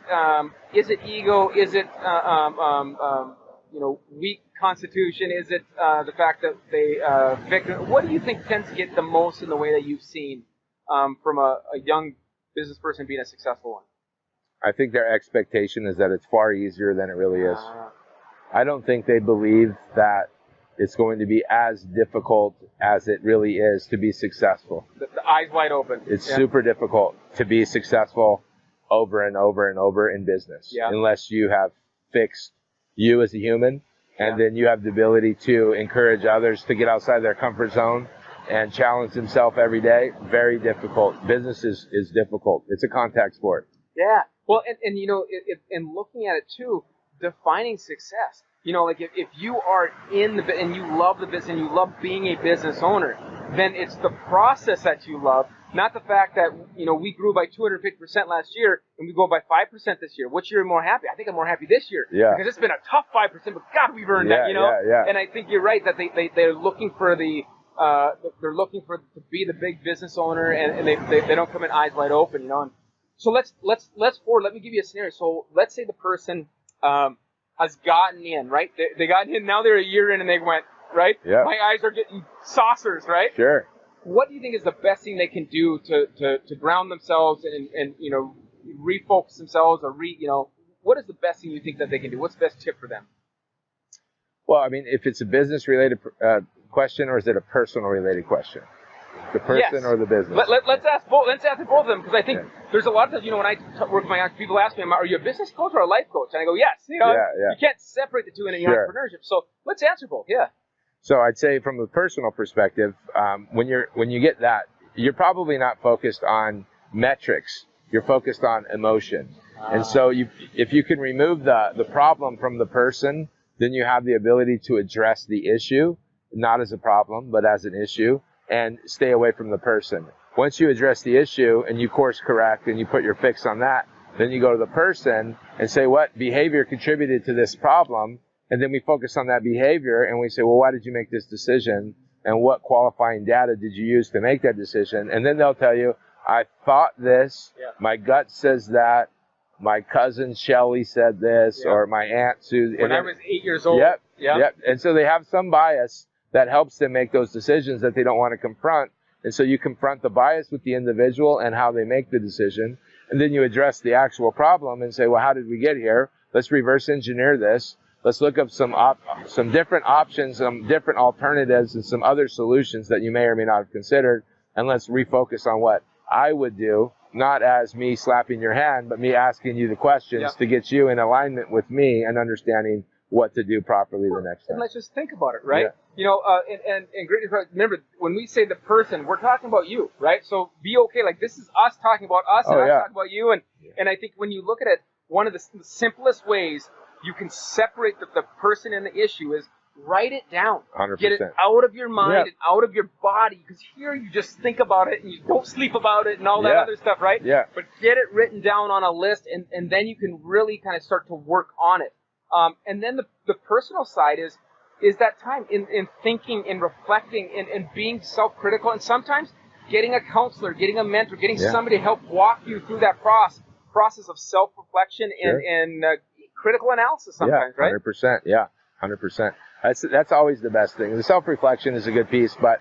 ego? Is it weak constitution? Is it the fact that they victim? What do you think tends to get the most in the way that you've seen from a young business person being a successful one? I think their expectation is that it's far easier than it really is. I don't think they believe that it's going to be as difficult as it really is to be successful. The eyes wide open. It's super difficult to be successful over and over and over in business unless you have fixed you as a human and then you have the ability to encourage others to get outside their comfort zone and challenge themselves every day. Very difficult. Business is difficult. It's a contact sport. Yeah. Well, and and looking at it too, defining success. Like if you are in the and you love the business and you love being a business owner, then it's the process that you love, not the fact that we grew by 250% last year and we go by 5% this year. Which year are you more happy? I think I'm more happy this year. Yeah. Because it's been a tough 5%, but God, we've earned that. Yeah. And I think you're right that they're looking for to be the big business owner and they don't come in eyes wide open. And so let's forward. Let me give you a scenario. So let's say the person has gotten in, right? They got in. Now they're a year in, and they went, right? Yeah. My eyes are getting saucers, right? Sure. What do you think is the best thing they can do to ground themselves and refocus themselves or what is the best thing you think that they can do? What's the best tip for them? Well, I mean, if it's a business related question, or is it a personal related question? The person Yes. or the business? Let's ask both. Let's ask both of them, because I think there's a lot of times, when I work with my young people ask me, are you a business coach or a life coach? And I go, yes. You can't separate the two in entrepreneurship. So let's answer both. Yeah. So I'd say from a personal perspective, when you get that, you're probably not focused on metrics. You're focused on emotion. And so if you can remove the problem from the person, then you have the ability to address the issue, not as a problem, but as an issue, and stay away from the person. Once you address the issue and you course correct and you put your fix on that, then you go to the person and say, what behavior contributed to this problem? And then we focus on that behavior and we say, well, why did you make this decision? And what qualifying data did you use to make that decision? And then they'll tell you, I thought this, my gut says that, my cousin Shelly said this, or my aunt Susan. When I was 8 years old. Yep. And so they have some bias that helps them make those decisions that they don't want to confront. And so you confront the bias with the individual and how they make the decision. And then you address the actual problem and say, well, how did we get here? Let's reverse engineer this. Let's look up some different options, some different alternatives, and some other solutions that you may or may not have considered. And let's refocus on what I would do, not as me slapping your hand, but me asking you the questions to get you in alignment with me and understanding what to do properly the next time. And let's just think about it, right? And great. Remember, when we say the person, we're talking about you, right? So be okay. Like, this is us talking about us, and us talking about you. And I think when you look at it, one of the simplest ways you can separate the person and the issue is write it down. 100%. Get it out of your mind and out of your body, because here you just think about it and you don't sleep about it and all that other stuff, right? Yeah. But get it written down on a list, and then you can really kind of start to work on it. And then the personal side is that time in thinking and reflecting and being self-critical, and sometimes getting a counselor, getting a mentor, getting somebody to help walk you through that process of self-reflection and critical analysis sometimes, right? 100%. Yeah, 100%. That's always the best thing. The self-reflection is a good piece, but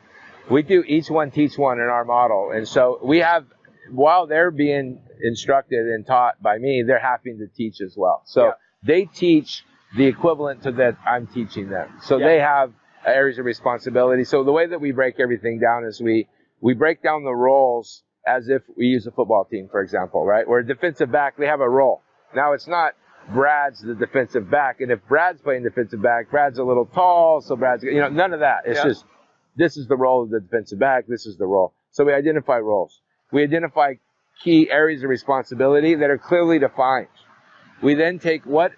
we do each one teach one in our model. And so we have, while they're being instructed and taught by me, they're having to teach as well. So they teach the equivalent to that I'm teaching them. So they have areas of responsibility. So the way that we break everything down is we break down the roles as if we use a football team, for example, right? Where a defensive back, they have a role. Now, it's not Brad's the defensive back, and if Brad's playing defensive back, Brad's a little tall, so Brad's, none of that. It's just, this is the role of the defensive back, this is the role. So we identify roles. We identify key areas of responsibility that are clearly defined. We then take what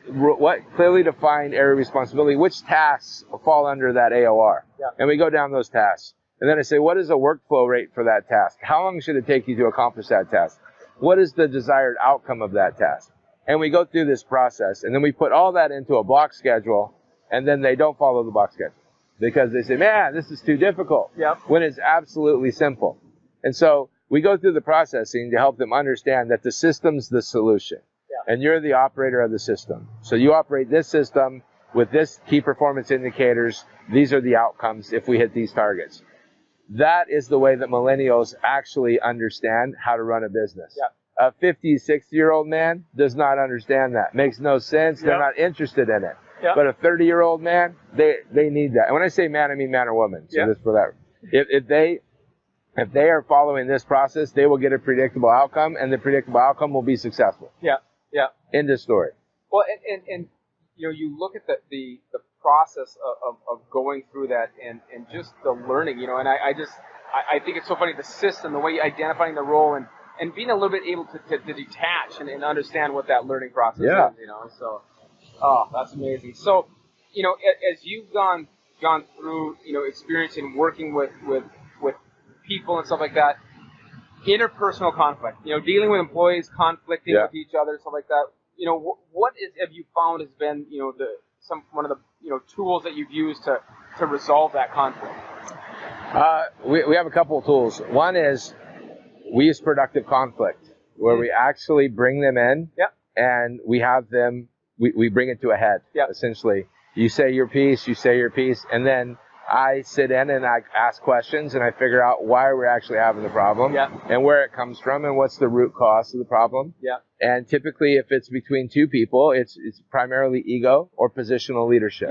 clearly defined area of responsibility, which tasks fall under that AOR, and we go down those tasks. And then I say, what is the workflow rate for that task? How long should it take you to accomplish that task? What is the desired outcome of that task? And we go through this process, and then we put all that into a block schedule, and then they don't follow the block schedule because they say, man, this is too difficult, when it's absolutely simple. And so we go through the processing to help them understand that the system's the solution, and you're the operator of the system. So you operate this system with this key performance indicators. These are the outcomes if we hit these targets. That is the way that millennials actually understand how to run a business. A 50, 60-year-old man does not understand that. Makes no sense. They're not interested in it. But a 30-year-old man, they need that. And when I say man, I mean man or woman. So just for that. If they are following this process, they will get a predictable outcome, and the predictable outcome will be successful. End of story. Well, and you look at the process of going through that and just the learning, and I think it's so funny, the system, the way identifying the role and being a little bit able to detach and understand what that learning process is, so, that's amazing. So, as you've gone through, experiencing working with people and stuff like that, interpersonal conflict, dealing with employees, conflicting with each other, stuff like that, have you found has been, one of the, tools that you've used to resolve that conflict? We have a couple of tools. One is we use productive conflict, where we actually bring them in and we have them, we bring it to a head, essentially. You say your piece, and then I sit in and I ask questions and I figure out why we're actually having the problem and where it comes from and what's the root cause of the problem. And typically, if it's between two people, it's primarily ego or positional leadership.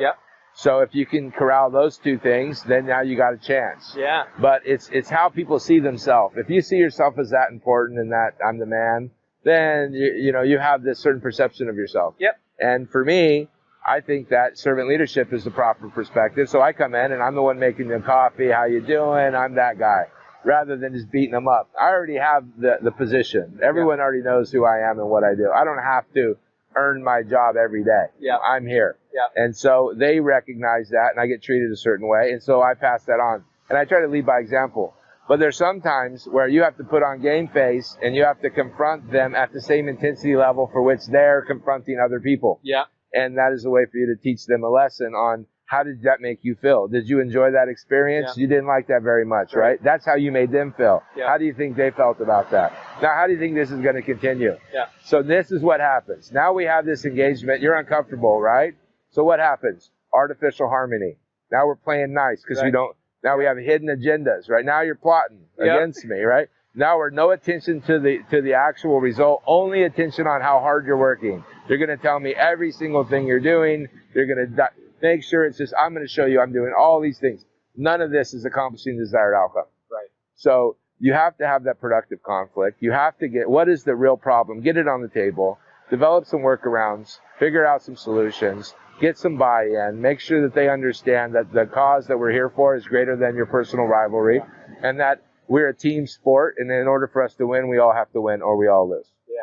So if you can corral those two things, then now you got a chance. Yeah. But it's how people see themselves. If you see yourself as that important and that I'm the man, then you have this certain perception of yourself. Yep. And for me, I think that servant leadership is the proper perspective. So I come in and I'm the one making them coffee. How you doing? I'm that guy. Rather than just beating them up. I already have the position. Everyone already knows who I am and what I do. I don't have to earn my job every day. Yeah. I'm here. Yeah. And so they recognize that, and I get treated a certain way, and so I pass that on. And I try to lead by example. But there's some times where you have to put on game face, and you have to confront them at the same intensity level for which they're confronting other people. Yeah. And that is a way for you to teach them a lesson on how did that make you feel? Did you enjoy that experience? Yeah. You didn't like that very much, right? That's how you made them feel. Yeah. How do you think they felt about that? Now, how do you think this is going to continue? Yeah. So this is what happens. Now we have this engagement. You're uncomfortable, right? So what happens? Artificial harmony. Now we're playing nice because we don't. Now we have hidden agendas, right? Now you're plotting against me, right? Now we're no attention to the actual result, only attention on how hard you're working. You're going to tell me every single thing you're doing. You're going to make sure it's just, I'm going to show you I'm doing all these things. None of this is accomplishing the desired outcome. Right. So you have to have that productive conflict. You have to get, what is the real problem? Get it on the table. Develop some workarounds. Figure out some solutions. Get some buy-in. Make sure that they understand that the cause that we're here for is greater than your personal rivalry, and that we're a team sport, and in order for us to win, we all have to win or we all lose. Yeah.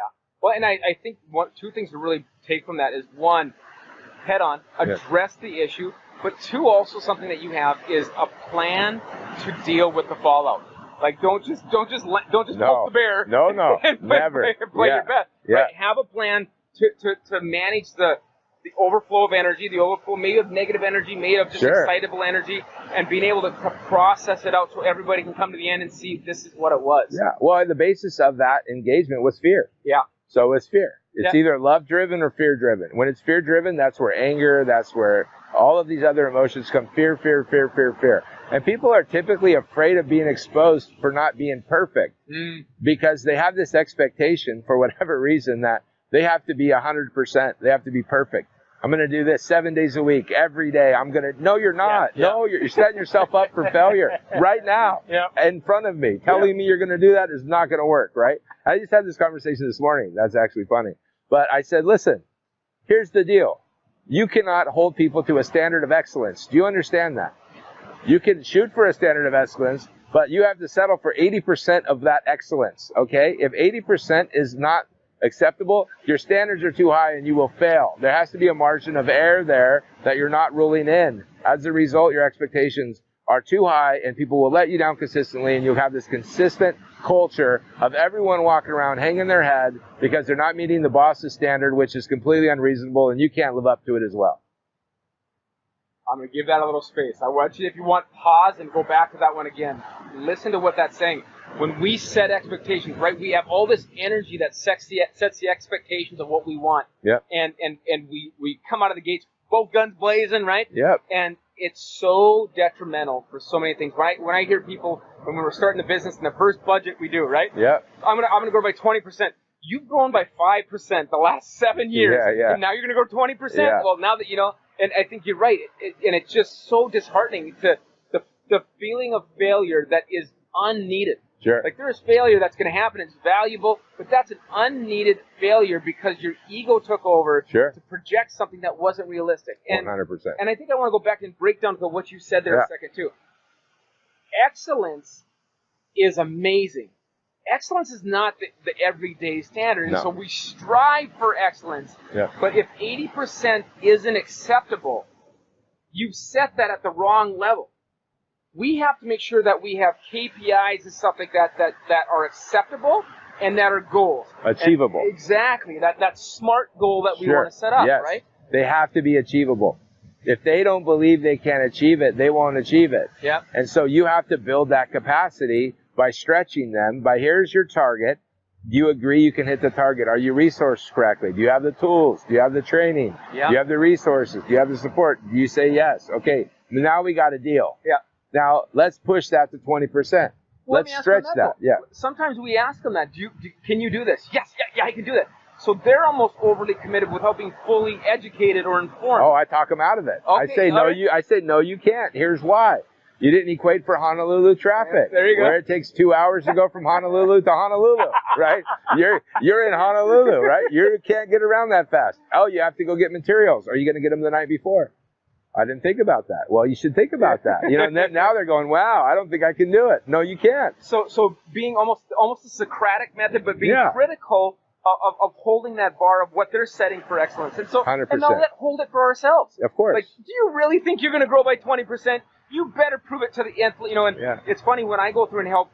Well, and I think two things to really take from that is, one, head on, address the issue, but two, also something that you have is a plan to deal with the fallout. Like, don't just poke the bear. No, and never. Play your best. Yeah. Right? Have a plan to manage the overflow of energy, the overflow maybe of negative energy, maybe of just excitable energy, and being able to process it out so everybody can come to the end and see this is what it was. Yeah. Well, the basis of that engagement was fear. Yeah. So it's fear. It's either love-driven or fear-driven. When it's fear-driven, that's where anger, that's where all of these other emotions come. Fear, fear, fear, fear, fear. And people are typically afraid of being exposed for not being perfect because they have this expectation, for whatever reason, that they have to be 100%. They have to be perfect. I'm going to do this 7 days a week, every day. No, you're not. Yeah. No, you're setting yourself up for failure right now in front of me. Telling me you're going to do that is not going to work, right? I just had this conversation this morning. That's actually funny. But I said, listen, here's the deal. You cannot hold people to a standard of excellence. Do you understand that? You can shoot for a standard of excellence, but you have to settle for 80% of that excellence, okay? If 80% is not acceptable, your standards are too high and you will fail. There has to be a margin of error there that you're not ruling in. As a result, your expectations are too high and people will let you down consistently, and you'll have this consistent culture of everyone walking around hanging their head because they're not meeting the boss's standard, which is completely unreasonable, and you can't live up to it as well. I'm going to give that a little space. I want you, if you want, pause and go back to that one again. Listen to what that's saying. When we set expectations, right, we have all this energy that sets the expectations of what we want. Yep. And we come out of the gates, both guns blazing, right? Yep. And it's so detrimental for so many things, right? When I hear people, when we were starting the business, in the first budget we do, right? Yep. I'm gonna grow by 20%. You've grown by 5% the last 7 years. Yeah. And now you're gonna grow 20%? Yeah. Well, now that, and I think you're right. And it's just so disheartening to the feeling of failure that is unneeded. Sure. Like, there's failure that's going to happen. It's valuable, but that's an unneeded failure because your ego took over to project something that wasn't realistic. And 100%. And I think I want to go back and break down to what you said there a second too. Excellence is amazing. Excellence is not the everyday standard, and so we strive for excellence. Yeah. But if 80% isn't acceptable, you've set that at the wrong level. We have to make sure that we have KPIs and stuff like that are acceptable and that are goals. Achievable. And exactly. That SMART goal that we want to set up, right? They have to be achievable. If they don't believe they can achieve it, they won't achieve it. Yeah. And so you have to build that capacity by stretching them, by here's your target. Do you agree you can hit the target? Are you resourced correctly? Do you have the tools? Do you have the training? Yeah. Do you have the resources? Do you have the support? Do you say yes? Okay, now we got a deal. Yeah. Now, let's push that to 20%. Let's stretch that. Yeah. Sometimes we ask them that. Can you do this? Yes, yeah, I can do that. So they're almost overly committed without being fully educated or informed. Oh, I talk them out of it. Okay, I say no, right. I say no, you can't. Here's why. You didn't equate for Honolulu traffic. Yeah, there you go. Where it takes 2 hours to go from Honolulu to Honolulu, right? You're in Honolulu, right? You can't get around that fast. Oh, you have to go get materials. Are you going to get them the night before? I didn't think about that. Well, you should think about that. You know, and then, now they're going, wow, I don't think I can do it. No, you can't. So being almost a Socratic method, but being Yeah. critical of holding that bar of what they're setting for excellence. And so, 100%. and now let's hold it for ourselves. Of course. Like, do you really think you're going to grow by 20%? You better prove it to the nth. You know, and Yeah. it's funny when I go through and help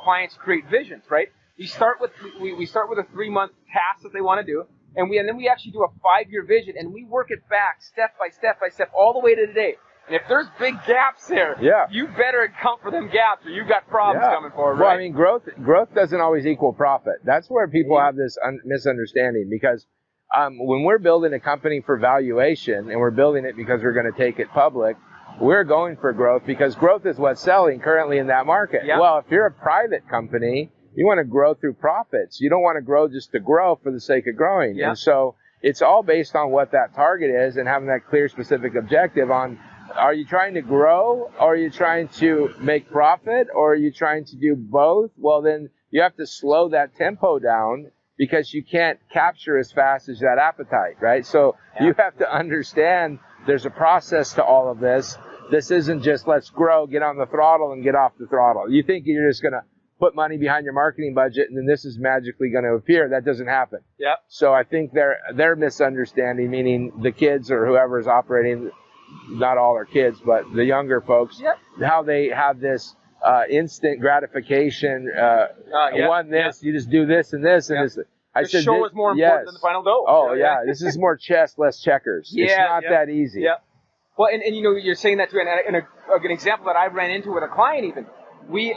clients create visions, right? We start with a 3-month task that they want to do, and then we actually do a 5-year vision, and we work it back step by step all the way to today. And if there's big gaps there, Yeah. you better account for them gaps, or you've got problems coming forward. Well, right? I mean, growth doesn't always equal profit. That's where people have this misunderstanding, because when we're building a company for valuation and we're building it because we're going to take it public, we're going for growth because growth is what's selling currently in that market. Yeah. Well, if you're a private company, you want to grow through profits. You don't want to grow just to grow for the sake of growing. Yeah. And so it's all based on what that target is and having that clear, specific objective on, are you trying to grow, or are you trying to make profit, or are you trying to do both? Well, then you have to slow that tempo down because you can't capture as fast as that appetite, right? So you have to understand there's a process to all of this. This isn't just let's grow, get on the throttle and get off the throttle. You think you're just going to put money behind your marketing budget and then this is magically going to appear. That doesn't happen. Yep. So I think their misunderstanding, meaning the kids or whoever's operating, not all are kids, but the younger folks, Yep. how they have this instant gratification, you just do this and this, and the show is more important than the final dough. Oh, yeah. This is more chess, less checkers. It's not that easy. Yeah. Well, and you know, you're saying that too, and an example that I ran into with a client even, we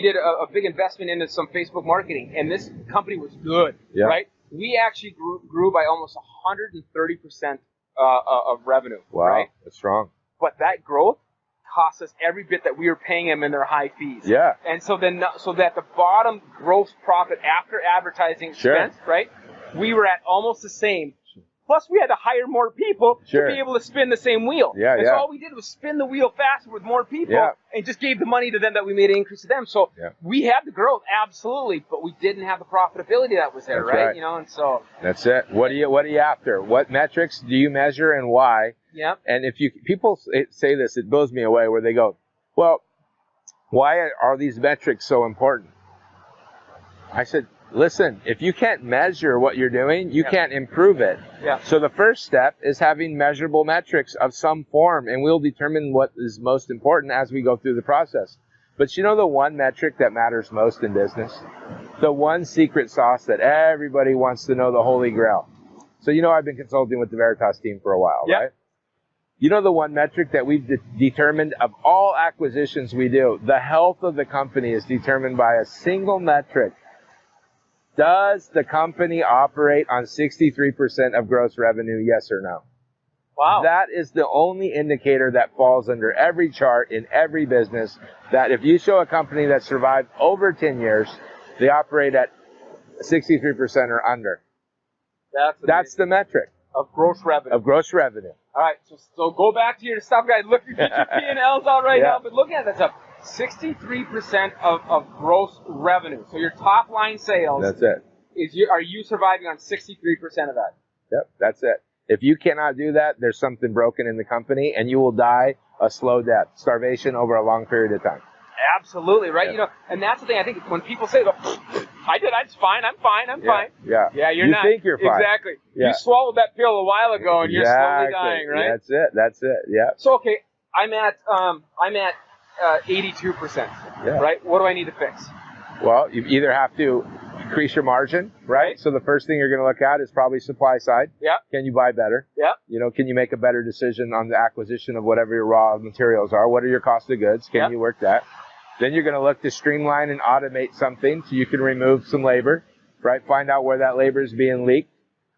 did a big investment into some Facebook marketing, and this company was good, right? We actually grew by almost 130% of revenue. Wow, right? That's strong. But that growth cost us every bit that we were paying them in their high fees. Yeah. And so that the bottom gross profit after advertising expense, right? We were at almost the same. Plus, we had to hire more people to be able to spin the same wheel. Yeah, and so all we did was spin the wheel faster with more people and just gave the money to them that we made an increase to them. So we had the growth, absolutely, but we didn't have the profitability that was there, right? You know, and so that's it. What are you after? What metrics do you measure and why? Yeah. And if people say this, it blows me away where they go, well, why are these metrics so important? I said, listen, if you can't measure what you're doing, you can't improve it. Yeah. So the first step is having measurable metrics of some form, and we'll determine what is most important as we go through the process. But you know the one metric that matters most in business? The one secret sauce that everybody wants to know, the holy grail. So you know I've been consulting with the Veritas team for a while, right? You know the one metric that we've determined of all acquisitions we do, the health of the company is determined by a single metric. Does the company operate on 63% of gross revenue, yes or no? Wow. That is the only indicator that falls under every chart in every business, that if you show a company that survived over 10 years, they operate at 63% or under. That's the metric. Of gross revenue. Of gross revenue. All right, so go back to your stuff, guys. Look, you get your P&Ls out right now, but look at that stuff. 63% of gross revenue. So your top line sales. That's it. Are you surviving on 63% of that? Yep, that's it. If you cannot do that, there's something broken in the company, and you will die a slow death, starvation over a long period of time. Absolutely, right? Yep. You know, and that's the thing. I think when people say, I'm fine. Yeah, Yeah, you're not. You think you're fine. Exactly. Yeah. You swallowed that pill a while ago, and you're slowly dying, right? That's it. Yeah. So okay, I'm at 82%. Yeah. Right? What do I need to fix? Well, you either have to increase your margin, right? So the first thing you're going to look at is probably supply side. Yeah. Can you buy better? Yeah. You know, can you make a better decision on the acquisition of whatever your raw materials are? What are your cost of goods? Can you work that? Then you're going to look to streamline and automate something so you can remove some labor, right? Find out where that labor is being leaked.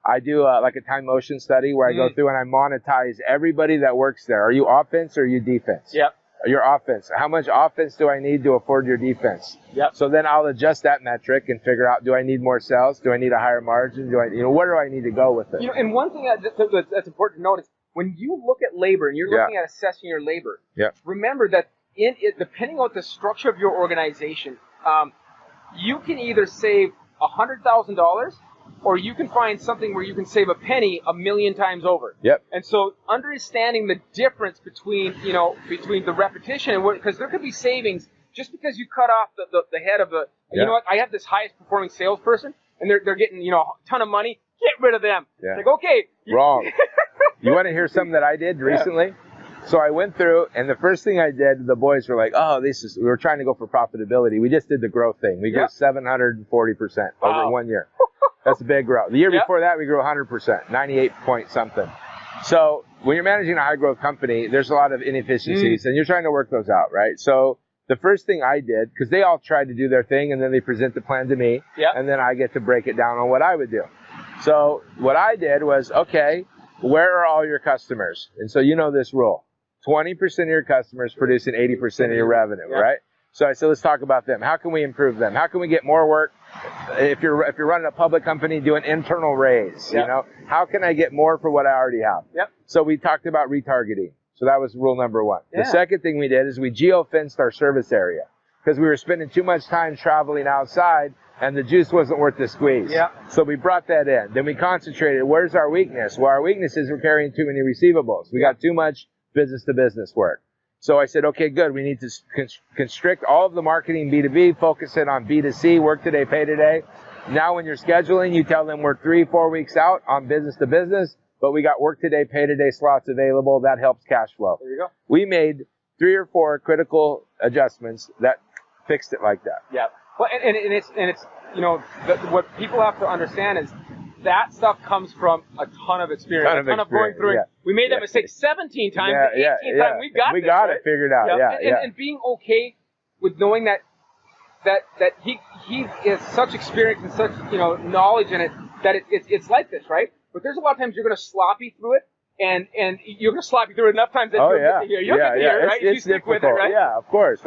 I do like a time motion study where I go through and I monetize everybody that works there. Are you offense or are you defense? Yep. your offense. How much offense do I need to afford your defense? Yep. So then I'll adjust that metric and figure out, do I need more sales? Do I need a higher margin? Where do I need to go with it? And one thing that's important to note is when you look at labor and you're looking at assessing your labor, remember that depending on the structure of your organization, you can either save $100,000 or you can find something where you can save a penny 1,000,000 times over. Yep. And so understanding the difference between the repetition and because there could be savings just because you cut off the head of the, you know what, I have this highest performing salesperson and they're getting, a ton of money. Get rid of them. Yeah. It's like, okay. Wrong. You want to hear something that I did recently? So I went through, and the first thing I did, the boys were like, oh, we were trying to go for profitability. We just did the growth thing. We grew 740% over 1 year. That's a big growth. The year before that, we grew 100%, 98 point something. So when you're managing a high growth company, there's a lot of inefficiencies, and you're trying to work those out, right? So the first thing I did, because they all tried to do their thing, and then they present the plan to me, and then I get to break it down on what I would do. So what I did was, okay, where are all your customers? And so you know this rule. 20% of your customers producing 80% of your revenue, right? So I said, let's talk about them. How can we improve them? How can we get more work? If you're running a public company, do an internal raise. How can I get more for what I already have? So we talked about retargeting. So that was rule number one. The second thing we did is we geo-fenced our service area because we were spending too much time traveling outside and the juice wasn't worth the squeeze. So we brought that in. Then we concentrated. Where's our weakness? Well, our weakness is we're carrying too many receivables. We got too much business-to-business work. So I said, okay, good. We need to constrict all of the marketing B2B, focus it on B2C, work today, pay today. Now when you're scheduling, you tell them we're 3-4 weeks out on business-to-business, but we got work today, pay today slots available. That helps cash flow. There you go. We made 3 or 4 critical adjustments that fixed it like that. Yeah. Well, and it's what people have to understand is that stuff comes from a ton of experience, a ton of going through it. We made that mistake 17 times. The 18th time we got it figured out. And being okay with knowing that he has such experience and such knowledge in it that it's like this, right? But there's a lot of times you're going to sloppy through it. And you're going to sloppy through it enough times that you'll get to here, right? If you stick with it, right? Yeah, of course.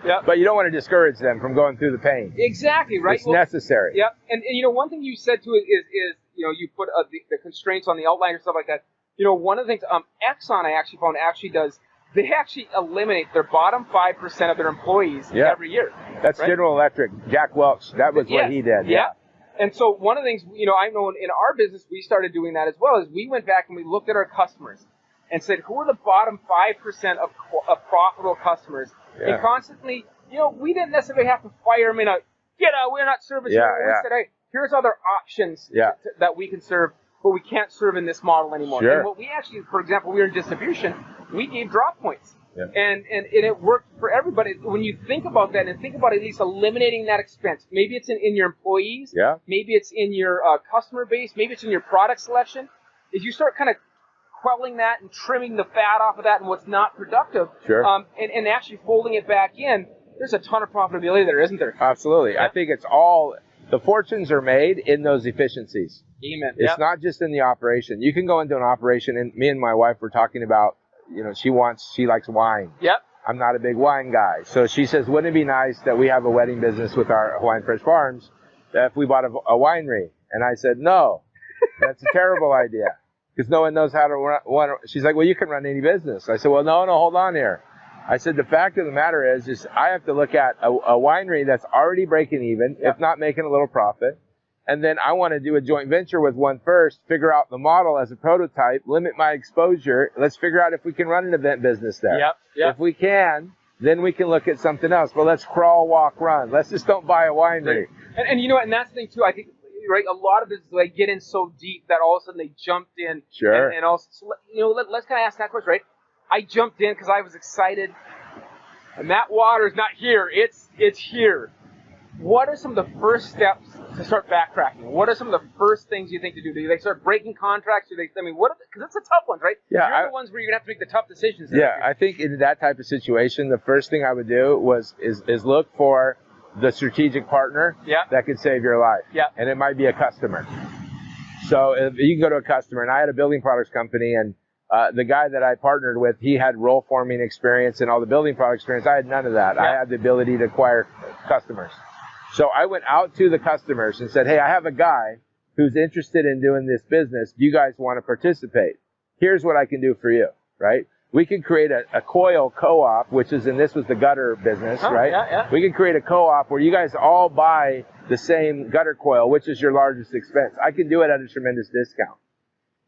Yeah. But you don't want to discourage them from going through the pain. Exactly, right? It's necessary. Yeah, and one thing you said too is you put the constraints on the outline or stuff like that. One of the things Exxon I actually found does, they actually eliminate their bottom 5% of their employees every year. That's right? General Electric. Jack Welch, that was what he did. Yeah. And so one of the things, I know in our business, we started doing that as well, is we went back and we looked at our customers and said, who are the bottom 5% of profitable customers? And constantly, we didn't necessarily have to fire them we're not servicing. We said, hey, here's other options that we can serve, but we can't serve in this model anymore. Sure. And what we actually, for example, we were in distribution, we gave drop points. Yeah. And it worked for everybody. When you think about that and think about at least eliminating that expense, maybe it's in your employees, maybe it's in your customer base, maybe it's in your product selection, is you start kind of quelling that and trimming the fat off of that and what's not productive, and actually folding it back in, there's a ton of profitability there, isn't there? Absolutely. I think it's all, the fortunes are made in those efficiencies. Amen. It's not just in the operation. You can go into an operation, and me and my wife were talking about, she likes wine. I'm not a big wine guy. So she says, wouldn't it be nice that we have a wedding business with our Hawaiian Fresh Farms if we bought a winery? And I said, no, that's a terrible idea because no one knows how to run. She's like, well, you can run any business. I said, well, no, hold on here. I said, the fact of the matter is I have to look at a winery that's already breaking even, if not making a little profit. And then I want to do a joint venture with one first, figure out the model as a prototype, limit my exposure. Let's figure out if we can run an event business there. If we can, then we can look at something else. But let's crawl, walk, run. Let's just don't buy a winery. And and that's the thing too. I think, right, a lot of businesses, they get in so deep that all of a sudden they jumped in. And also, let's kind of ask that question, right? I jumped in because I was excited. And that water is not here. It's here. What are some of the first steps to start backtracking? What are some of the first things you think to do? Do they start breaking contracts? Because it's a tough one, right? Yeah, you're the ones where you're gonna have to make the tough decisions. I think in that type of situation, the first thing I would do is look for the strategic partner that could save your life. And it might be a customer. So if you can go to a customer, and I had a building products company, and The guy that I partnered with, he had roll forming experience and all the building product experience. I had none of that. Yeah. I had the ability to acquire customers. So I went out to the customers and said, hey, I have a guy who's interested in doing this business. Do you guys want to participate? Here's what I can do for you, right? We can create a coil co-op, which is, and this was the gutter business, right? Yeah. We can create a co-op where you guys all buy the same gutter coil, which is your largest expense. I can do it at a tremendous discount.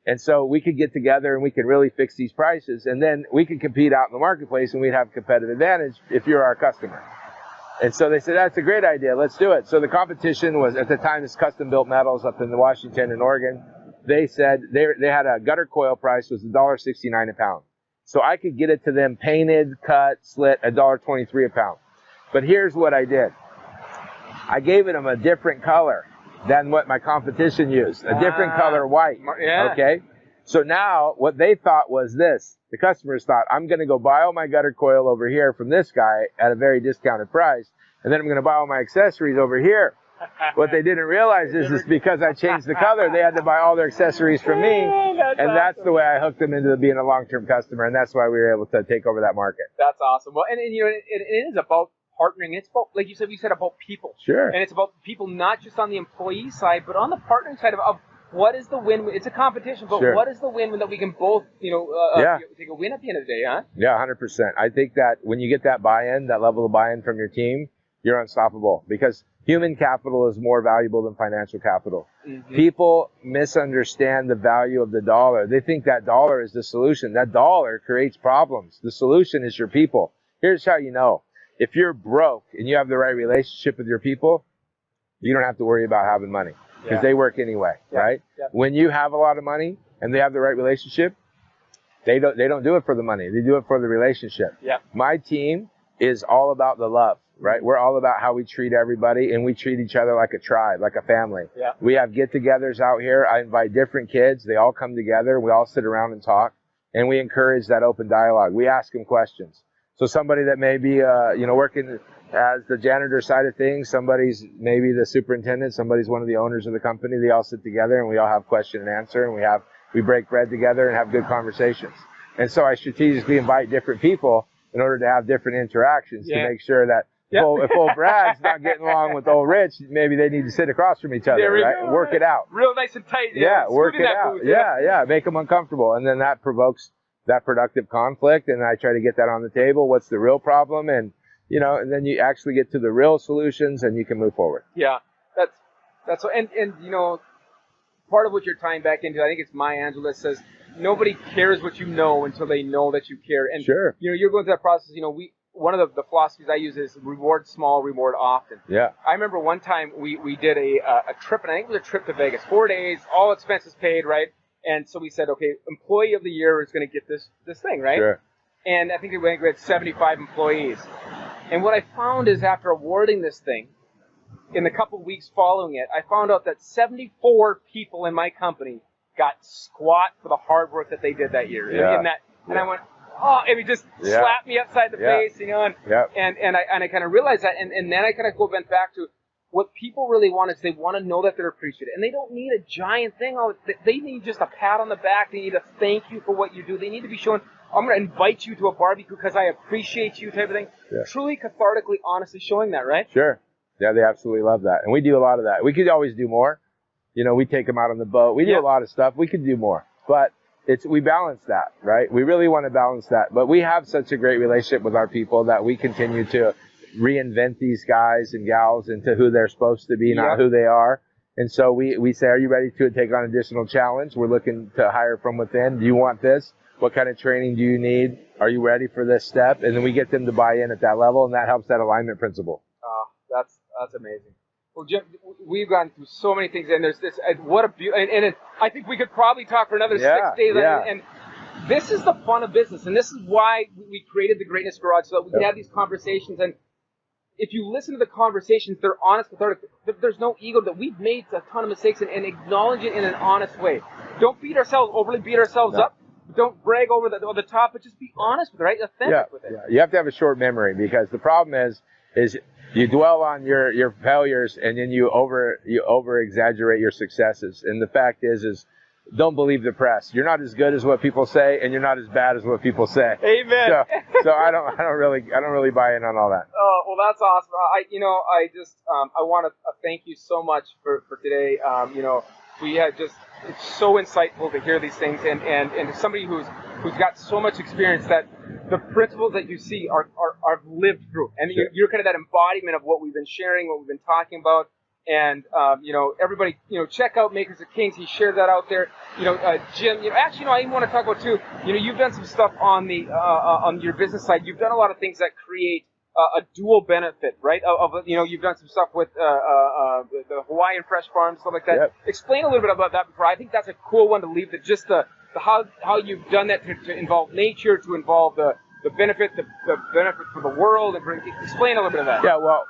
And so we could get together and we could really fix these prices, and then we could compete out in the marketplace and we'd have competitive advantage if you're our customer. And so they said, that's a great idea. Let's do it. So the competition was, at the time, this Custom Built Metals up in Washington and Oregon. They said they had a gutter coil price was $1.69 a pound. So I could get it to them painted, cut, slit, $1.23 a pound. But here's what I did. I gave them a different color than what my competition used. A different color white. Yeah. Okay? So now what they thought was this. The customers thought, I'm going to go buy all my gutter coil over here from this guy at a very discounted price, and then I'm going to buy all my accessories over here. What they didn't realize is because I changed the color, they had to buy all their accessories from me, that's the way I hooked them into being a long-term customer, and that's why we were able to take over that market. That's awesome. Well, and you know, it is about partnering. It's about, like you said, about people. Sure. And it's about people not just on the employee side, but on the partnering side of what is the win? It's a competition, but what is the win that we can both, take a win at the end of the day, huh? Yeah, 100%. I think that when you get that buy-in, that level of buy-in from your team, you're unstoppable, because human capital is more valuable than financial capital. Mm-hmm. People misunderstand the value of the dollar. They think that dollar is the solution. That dollar creates problems. The solution is your people. Here's how you know. If you're broke and you have the right relationship with your people, you don't have to worry about having money, because they work anyway, right? Yeah. When you have a lot of money and they have the right relationship, they don't do it for the money. They do it for the relationship. Yeah. My team is all about the love, right? We're all about how we treat everybody, and we treat each other like a tribe, like a family. Yeah. We have get-togethers out here. I invite different kids. They all come together. We all sit around and talk, and we encourage that open dialogue. We ask them questions. So somebody that may be, working as the janitor side of things, somebody's maybe the superintendent, somebody's one of the owners of the company. They all sit together and we all have question and answer, and we break bread together and have good conversations. And so I strategically invite different people in order to have different interactions to make sure that if old Brad's not getting along with old Rich, maybe they need to sit across from each other, right? And work it out. Real nice and tight. Work it out. Booth, make them uncomfortable. And then that provokes that productive conflict, and I try to get that on the table. What's the real problem? And and then you actually get to the real solutions, and you can move forward. Yeah, that's and part of what you're tying back into, I think it's Maya Angelou that says nobody cares what you know until they know that you care. And sure, you're going through that process. One of the philosophies I use is reward small, reward often. Yeah. I remember one time we did a trip, and I think it was a trip to Vegas, 4 days, all expenses paid, right? And so we said, okay, employee of the year is going to get this thing, right? Sure. And I think we had 75 employees. And what I found is, after awarding this thing, in the couple weeks following it, I found out that 74 people in my company got squat for the hard work that they did that year. Yeah. And I went, oh, and it just slapped me upside the face, and I kind of realized that, and then I kind of went back to what people really want is they want to know that they're appreciated, and they don't need a giant thing. They need just a pat on the back. They need a thank you for what you do. They need to be shown, I'm going to invite you to a barbecue because I appreciate you, type of thing. Yeah. Truly, cathartically, honestly showing that, right? Sure. Yeah, they absolutely love that, and we do a lot of that. We could always do more. We take them out on the boat. We do a lot of stuff. We could do more, but we balance that, right? We really want to balance that, but we have such a great relationship with our people that we continue to reinvent these guys and gals into who they're supposed to be, not who they are. And so we say, are you ready to take on additional challenge? We're looking to hire from within. Do you want this? What kind of training do you need? Are you ready for this step? And then we get them to buy in at that level, and that helps that alignment principle. That's amazing. Well, Jim, we've gone through so many things, and there's this, what a beauty, and I think we could probably talk for another 6 days. Yeah. And this is the fun of business, and this is why we created the Greatness Garage, so that we can have these conversations. And if you listen to the conversations, they're honest, cathartic. There's no ego. That we've made a ton of mistakes, and acknowledge it in an honest way. Don't overly beat ourselves up. Don't brag over the top, but just be honest with it, right? Authentic with it. Yeah. You have to have a short memory, because the problem is you dwell on your failures, and then you over exaggerate your successes. And the fact is don't believe the press. You're not as good as what people say, and you're not as bad as what people say. Amen. So I don't really buy in on all that. Oh, well, that's awesome. I want to thank you so much for today. We had it's so insightful to hear these things, and somebody who's got so much experience that the principles that you see are lived through, and Sure. you're kind of that embodiment of what we've been sharing, what we've been talking about. And everybody, check out Makers of Kings. He shared that out there. Jim. I even want to talk about too. You've done some stuff on the on your business side. You've done a lot of things that create a dual benefit, right? You've done some stuff with the Hawaiian fresh farms, stuff like that. Yep. Explain a little bit about that before. I think that's a cool one to leave. How you've done that to involve nature, to involve the benefit for the world, and explain a little bit of that. Yeah. Well,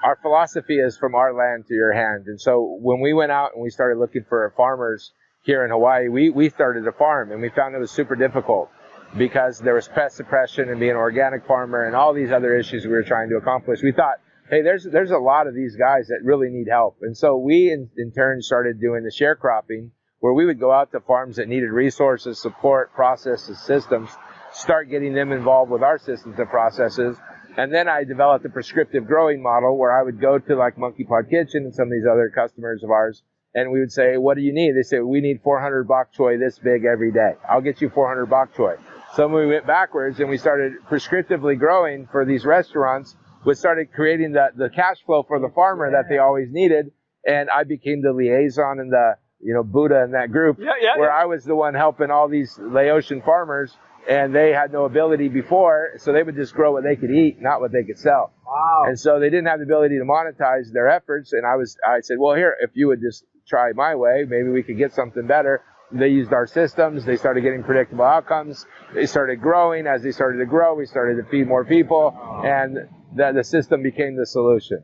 our philosophy is from our land to your hand. And so when we went out and we started looking for farmers here in Hawaii, we started a farm, and we found it was super difficult because there was pest suppression and being an organic farmer and all these other issues we were trying to accomplish. We thought, hey, there's a lot of these guys that really need help. And so we in turn started doing the sharecropping, where we would go out to farms that needed resources, support, processes, systems, start getting them involved with our systems and processes. And then I developed a prescriptive growing model where I would go to like Monkey Pod Kitchen and some of these other customers of ours, and we would say, what do you need? They say, we need 400 bok choy this big every day. I'll get you 400 bok choy. So when we went backwards and we started prescriptively growing for these restaurants, we started creating the cash flow for the farmer that they always needed. And I became the liaison and the, Buddha in that group, where I was the one helping all these Laotian farmers. And they had no ability before, so they would just grow what they could eat, not what they could sell. Wow. And so they didn't have the ability to monetize their efforts. And I said, well, here, if you would just try my way, maybe we could get something better. They used our systems. They started getting predictable outcomes. They started growing. As they started to grow, we started to feed more people, and the system became the solution.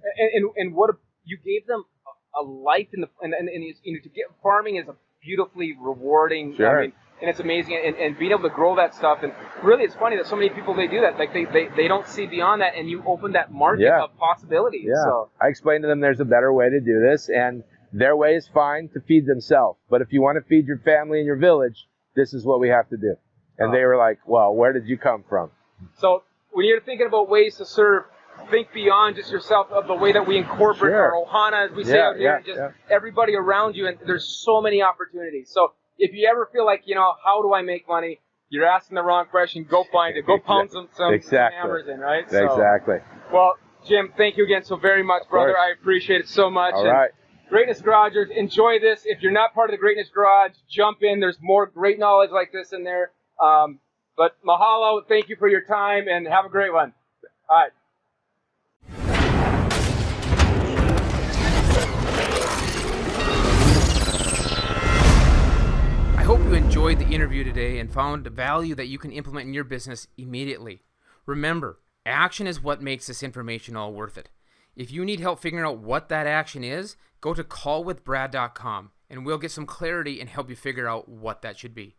And what you gave them a life to get farming is a beautifully rewarding. Sure. And it's amazing, and being able to grow that stuff, and really, it's funny that so many people they do that, like they don't see beyond that, and you open that market of possibilities. Yeah. So I explained to them there's a better way to do this, and their way is fine to feed themselves, but if you want to feed your family and your village, this is what we have to do. And they were like, well, where did you come from? So when you're thinking about ways to serve, think beyond just yourself, of the way that we incorporate our ohana, as we say out here, everybody around you, and there's so many opportunities. So if you ever feel like, how do I make money? You're asking the wrong question. Go find it. Go pound some hammers in, right? So, Exactly. Well, Jim, thank you again so very much, brother. I appreciate it so much. All right. Greatness Garagers, enjoy this. If you're not part of the Greatness Garage, jump in. There's more great knowledge like this in there. But mahalo. Thank you for your time, and have a great one. All right. I hope you enjoyed the interview today and found value that you can implement in your business immediately. Remember, action is what makes this information all worth it. If you need help figuring out what that action is, go to callwithbrad.com and we'll get some clarity and help you figure out what that should be.